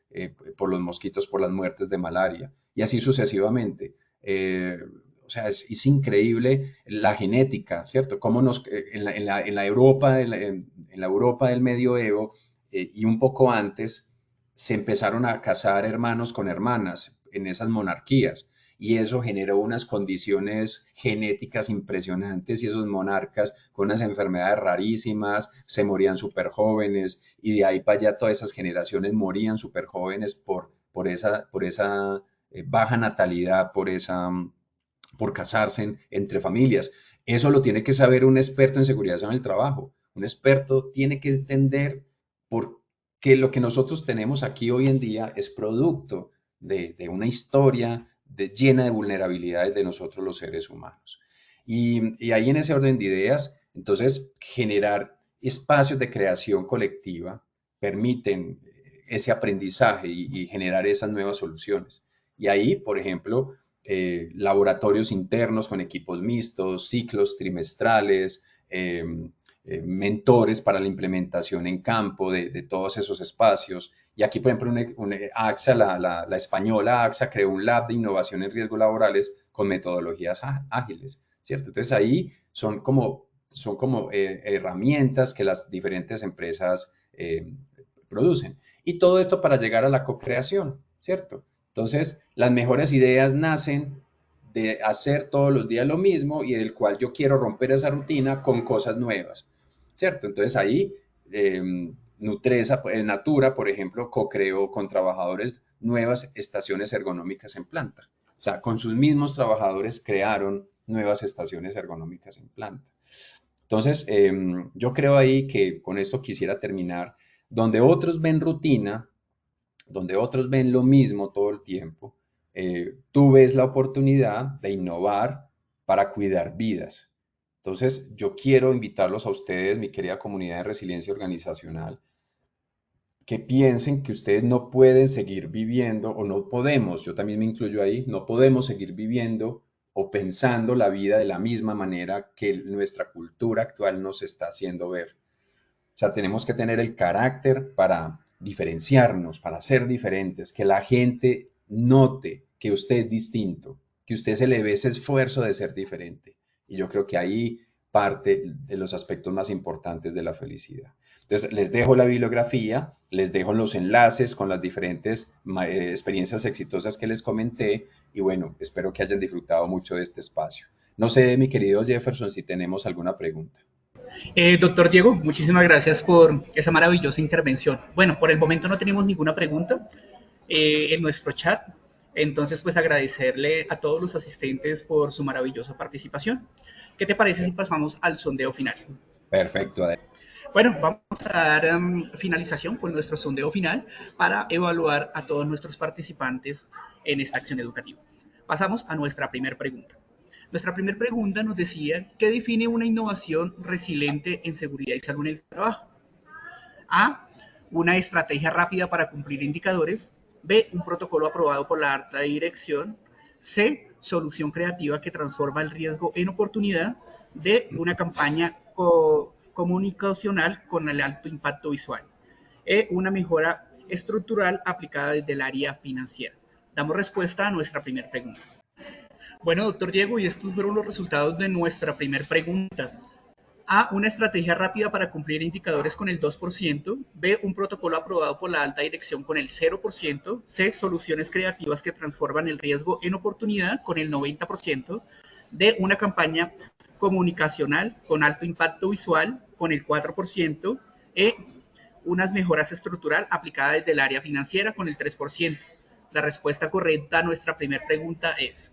por los mosquitos, por las muertes de malaria, y así sucesivamente. O sea, es increíble la genética, ¿cierto? Cómo en la Europa, en la Europa del medioevo y un poco antes, se empezaron a casar hermanos con hermanas en esas monarquías. Y eso generó unas condiciones genéticas impresionantes y esos monarcas con unas enfermedades rarísimas se morían súper jóvenes y de ahí para allá todas esas generaciones morían súper jóvenes por esa baja natalidad, por casarse entre familias. Eso lo tiene que saber un experto en seguridad en el trabajo. Un experto tiene que entender por qué lo que nosotros tenemos aquí hoy en día es producto de una historia llena de vulnerabilidades de nosotros los seres humanos. Y ahí en ese orden de ideas, entonces, generar espacios de creación colectiva permiten ese aprendizaje y generar esas nuevas soluciones. Y ahí, por ejemplo, laboratorios internos con equipos mixtos, ciclos trimestrales, mentores para la implementación en campo de todos esos espacios. Y aquí, por ejemplo, AXA, la española AXA, creó un lab de innovación en riesgos laborales con metodologías ágiles, ¿cierto? Entonces ahí son como herramientas que las diferentes empresas producen. Y todo esto para llegar a la co-creación, ¿cierto? Entonces, las mejores ideas nacen de hacer todos los días lo mismo y del cual yo quiero romper esa rutina con cosas nuevas, ¿cierto? Entonces ahí Nutresa, Natura, por ejemplo, co-creó con trabajadores nuevas estaciones ergonómicas en planta. O sea, con sus mismos trabajadores crearon nuevas estaciones ergonómicas en planta. Entonces, yo creo ahí que con esto quisiera terminar, donde otros ven rutina, donde otros ven lo mismo todo el tiempo, tú ves la oportunidad de innovar para cuidar vidas. Entonces, yo quiero invitarlos a ustedes, mi querida comunidad de resiliencia organizacional, que piensen que ustedes no pueden seguir viviendo, o no podemos, yo también me incluyo ahí, no podemos seguir viviendo o pensando la vida de la misma manera que nuestra cultura actual nos está haciendo ver. O sea, tenemos que tener el carácter para diferenciarnos, para ser diferentes, que la gente note que usted es distinto, que usted se le ve ese esfuerzo de ser diferente. Y yo creo que ahí parte de los aspectos más importantes de la felicidad. Entonces, les dejo la bibliografía, les dejo los enlaces con las diferentes experiencias exitosas que les comenté y bueno, espero que hayan disfrutado mucho de este espacio. No sé, mi querido Jefferson, si tenemos alguna pregunta. Doctor Diego, muchísimas gracias por esa maravillosa intervención. Bueno, por el momento no tenemos ninguna pregunta en nuestro chat, entonces pues agradecerle a todos los asistentes por su maravillosa participación. ¿Qué te parece si pasamos al sondeo final? Perfecto, adelante. Bueno, vamos a dar finalización con nuestro sondeo final para evaluar a todos nuestros participantes en esta acción educativa. Pasamos a nuestra primera pregunta. Nuestra primera pregunta nos decía, ¿qué define una innovación resiliente en seguridad y salud en el trabajo? A, una estrategia rápida para cumplir indicadores, B, un protocolo aprobado por la alta dirección, C, solución creativa que transforma el riesgo en oportunidad, D, una campaña comunicacional con el alto impacto visual, E, una mejora estructural aplicada desde el área financiera. Damos respuesta a nuestra primera pregunta. Bueno, doctor Diego, y estos fueron los resultados de nuestra primera pregunta. A, una estrategia rápida para cumplir indicadores con el 2%. B, un protocolo aprobado por la alta dirección con el 0%. C, soluciones creativas que transforman el riesgo en oportunidad con el 90%. D, una campaña comunicacional con alto impacto visual con el 4%. E, unas mejoras estructural aplicadas desde el área financiera con el 3%. La respuesta correcta a nuestra primera pregunta es...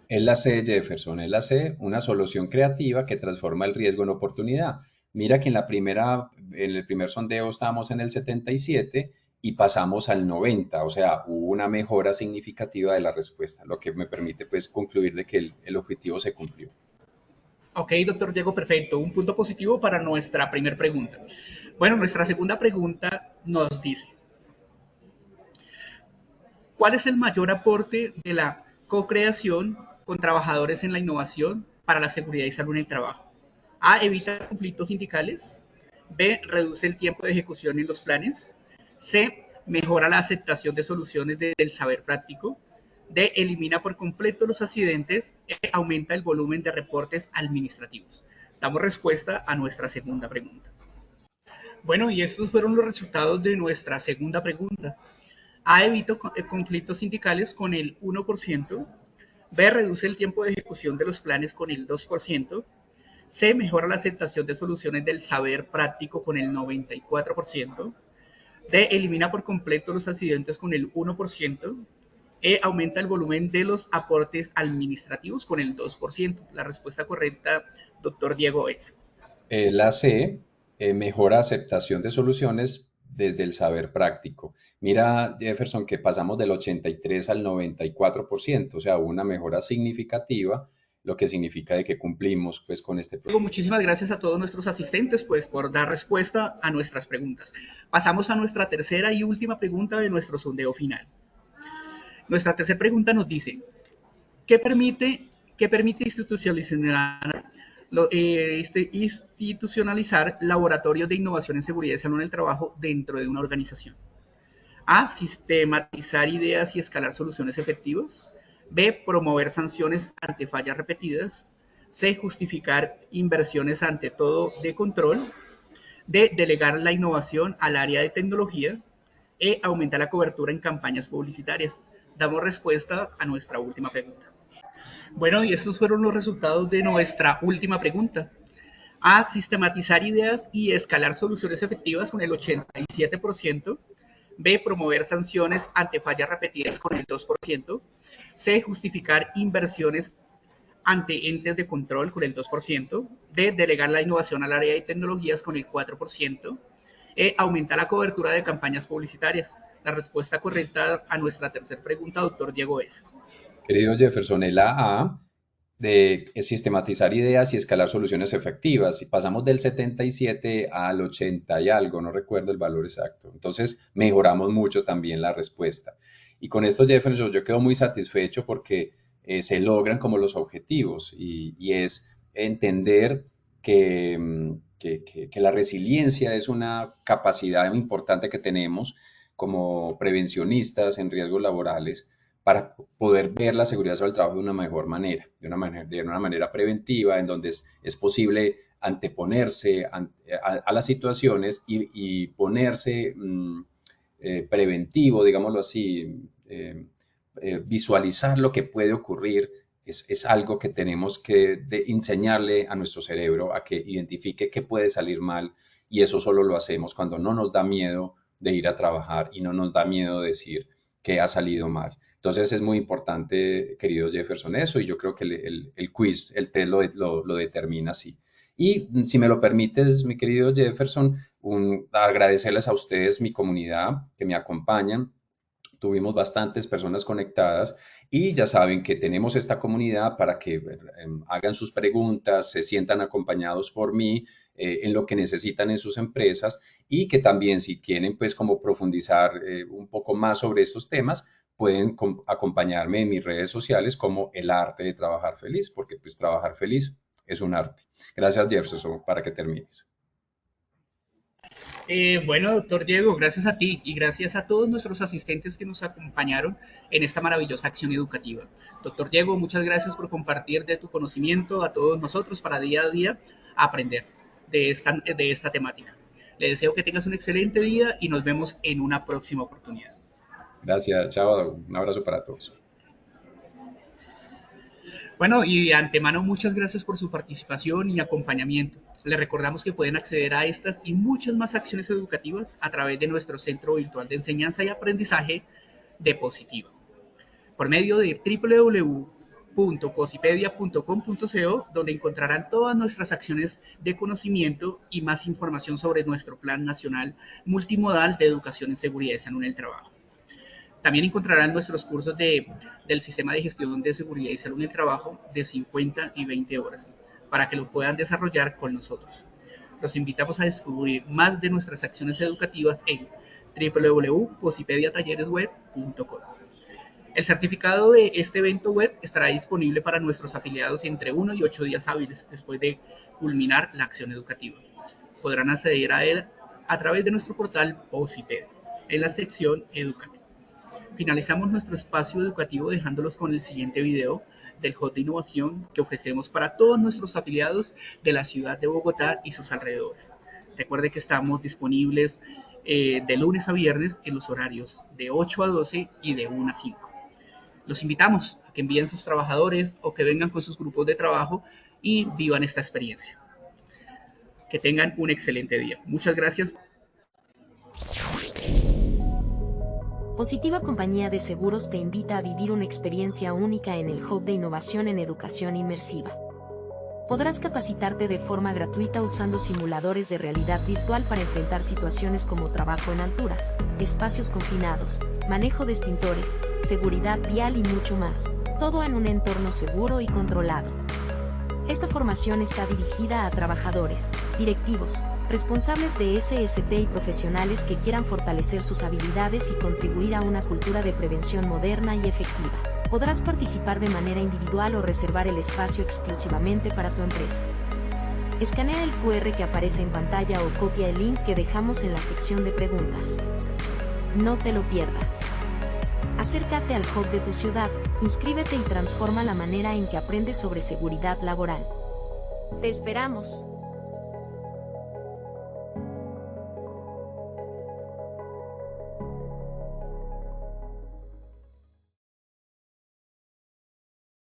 Es la C, Jefferson, es la C, una solución creativa que transforma el riesgo en oportunidad. Mira que en el primer sondeo estábamos en el 77 y pasamos al 90, o sea, hubo una mejora significativa de la respuesta, lo que me permite pues concluir de que el objetivo se cumplió. Ok, doctor Diego, perfecto. Un punto positivo para nuestra primera pregunta. Bueno, nuestra segunda pregunta nos dice, ¿cuál es el mayor aporte de la co-creación con trabajadores en la innovación para la seguridad y salud en el trabajo? A, evita conflictos sindicales. B, reduce el tiempo de ejecución en los planes. C, mejora la aceptación de soluciones del saber práctico. D, elimina por completo los accidentes. E, aumenta el volumen de reportes administrativos. Damos respuesta a nuestra segunda pregunta. Bueno, y estos fueron los resultados de nuestra segunda pregunta. A, evita conflictos sindicales con el 1%. B, reduce el tiempo de ejecución de los planes con el 2%. C, mejora la aceptación de soluciones del saber práctico con el 94%. D, elimina por completo los accidentes con el 1%. E, aumenta el volumen de los aportes administrativos con el 2%. La respuesta correcta, doctor Diego, es... La C, mejora aceptación de soluciones desde el saber práctico. Mira, Jefferson, que pasamos del 83 al 94%, o sea, hubo una mejora significativa, lo que significa de que cumplimos pues con este proyecto. Muchísimas gracias a todos nuestros asistentes pues por dar respuesta a nuestras preguntas. Pasamos a nuestra tercera y última pregunta de nuestro sondeo final. Nuestra tercera pregunta nos dice, ¿qué permite institucionalizar laboratorios de innovación en seguridad y salud en el trabajo dentro de una organización? A, sistematizar ideas y escalar soluciones efectivas. B, promover sanciones ante fallas repetidas. C, justificar inversiones ante todo de control. D, delegar la innovación al área de tecnología. E, aumentar la cobertura en campañas publicitarias. Damos respuesta a nuestra última pregunta. Bueno, y estos fueron los resultados de nuestra última pregunta. A, sistematizar ideas y escalar soluciones efectivas con el 87%. B, promover sanciones ante fallas repetidas con el 2%. C, justificar inversiones ante entes de control con el 2%. D, delegar la innovación al área de tecnologías con el 4%. E, aumentar la cobertura de campañas publicitarias. La respuesta correcta a nuestra tercera pregunta, doctor Diego, es... Querido Jefferson, el A de sistematizar ideas y escalar soluciones efectivas. Y pasamos del 77 al 80 y algo, no recuerdo el valor exacto. Entonces, mejoramos mucho también la respuesta. Y con esto, Jefferson, yo quedo muy satisfecho porque se logran como los objetivos y es entender que la resiliencia es una capacidad importante que tenemos como prevencionistas en riesgos laborales para poder ver la seguridad sobre el trabajo de una mejor manera, de una manera preventiva, en donde es posible anteponerse a las situaciones y ponerse preventivo, digámoslo así, visualizar lo que puede ocurrir, es algo que tenemos que enseñarle a nuestro cerebro a que identifique qué puede salir mal, y eso solo lo hacemos cuando no nos da miedo de ir a trabajar y no nos da miedo decir que ha salido mal. Entonces es muy importante, querido Jefferson, eso, y yo creo que el quiz, el test lo determina así. Y si me lo permites, mi querido Jefferson, agradecerles a ustedes, mi comunidad, que me acompañan tuvimos bastantes personas conectadas y ya saben que tenemos esta comunidad para que hagan sus preguntas, se sientan acompañados por mí en lo que necesitan en sus empresas y que también si quieren pues como profundizar un poco más sobre estos temas, pueden acompañarme en mis redes sociales como El Arte de Trabajar Feliz, porque pues trabajar feliz es un arte. Gracias, Jefferson, para que termines. Bueno, doctor Diego, gracias a ti y gracias a todos nuestros asistentes que nos acompañaron en esta maravillosa acción educativa. Doctor Diego, muchas gracias por compartir de tu conocimiento a todos nosotros para día a día aprender de esta temática. Le deseo que tengas un excelente día y nos vemos en una próxima oportunidad. Gracias, chao, un abrazo para todos. Bueno, y de antemano muchas gracias por su participación y acompañamiento. Les recordamos que pueden acceder a estas y muchas más acciones educativas a través de nuestro Centro Virtual de Enseñanza y Aprendizaje de Positiva, por medio de www.posipedia.com.co, donde encontrarán todas nuestras acciones de conocimiento y más información sobre nuestro Plan Nacional Multimodal de Educación en Seguridad y Salud en el Trabajo. También encontrarán nuestros cursos del Sistema de Gestión de Seguridad y Salud en el Trabajo de 50 y 20 horas, para que lo puedan desarrollar con nosotros. Los invitamos a descubrir más de nuestras acciones educativas en www.posipediatalleresweb.com. El certificado de este evento web estará disponible para nuestros afiliados entre 1 y 8 días hábiles después de culminar la acción educativa. Podrán acceder a él a través de nuestro portal Posipedia, en la sección Educativa. Finalizamos nuestro espacio educativo dejándolos con el siguiente video del Hub de Innovación que ofrecemos para todos nuestros afiliados de la ciudad de Bogotá y sus alrededores. Recuerde que estamos disponibles de lunes a viernes en los horarios de 8 a 12 y de 1 a 5. Los invitamos a que envíen sus trabajadores o que vengan con sus grupos de trabajo y vivan esta experiencia. Que tengan un excelente día. Muchas gracias. Positiva Compañía de Seguros te invita a vivir una experiencia única en el Hub de Innovación en Educación Inmersiva. Podrás capacitarte de forma gratuita usando simuladores de realidad virtual para enfrentar situaciones como trabajo en alturas, espacios confinados, manejo de extintores, seguridad vial y mucho más, todo en un entorno seguro y controlado. Esta formación está dirigida a trabajadores, directivos, responsables de SST y profesionales que quieran fortalecer sus habilidades y contribuir a una cultura de prevención moderna y efectiva. Podrás participar de manera individual o reservar el espacio exclusivamente para tu empresa. Escanea el QR que aparece en pantalla o copia el link que dejamos en la sección de preguntas. No te lo pierdas. Acércate al Hub de tu ciudad, inscríbete y transforma la manera en que aprendes sobre seguridad laboral. ¡Te esperamos!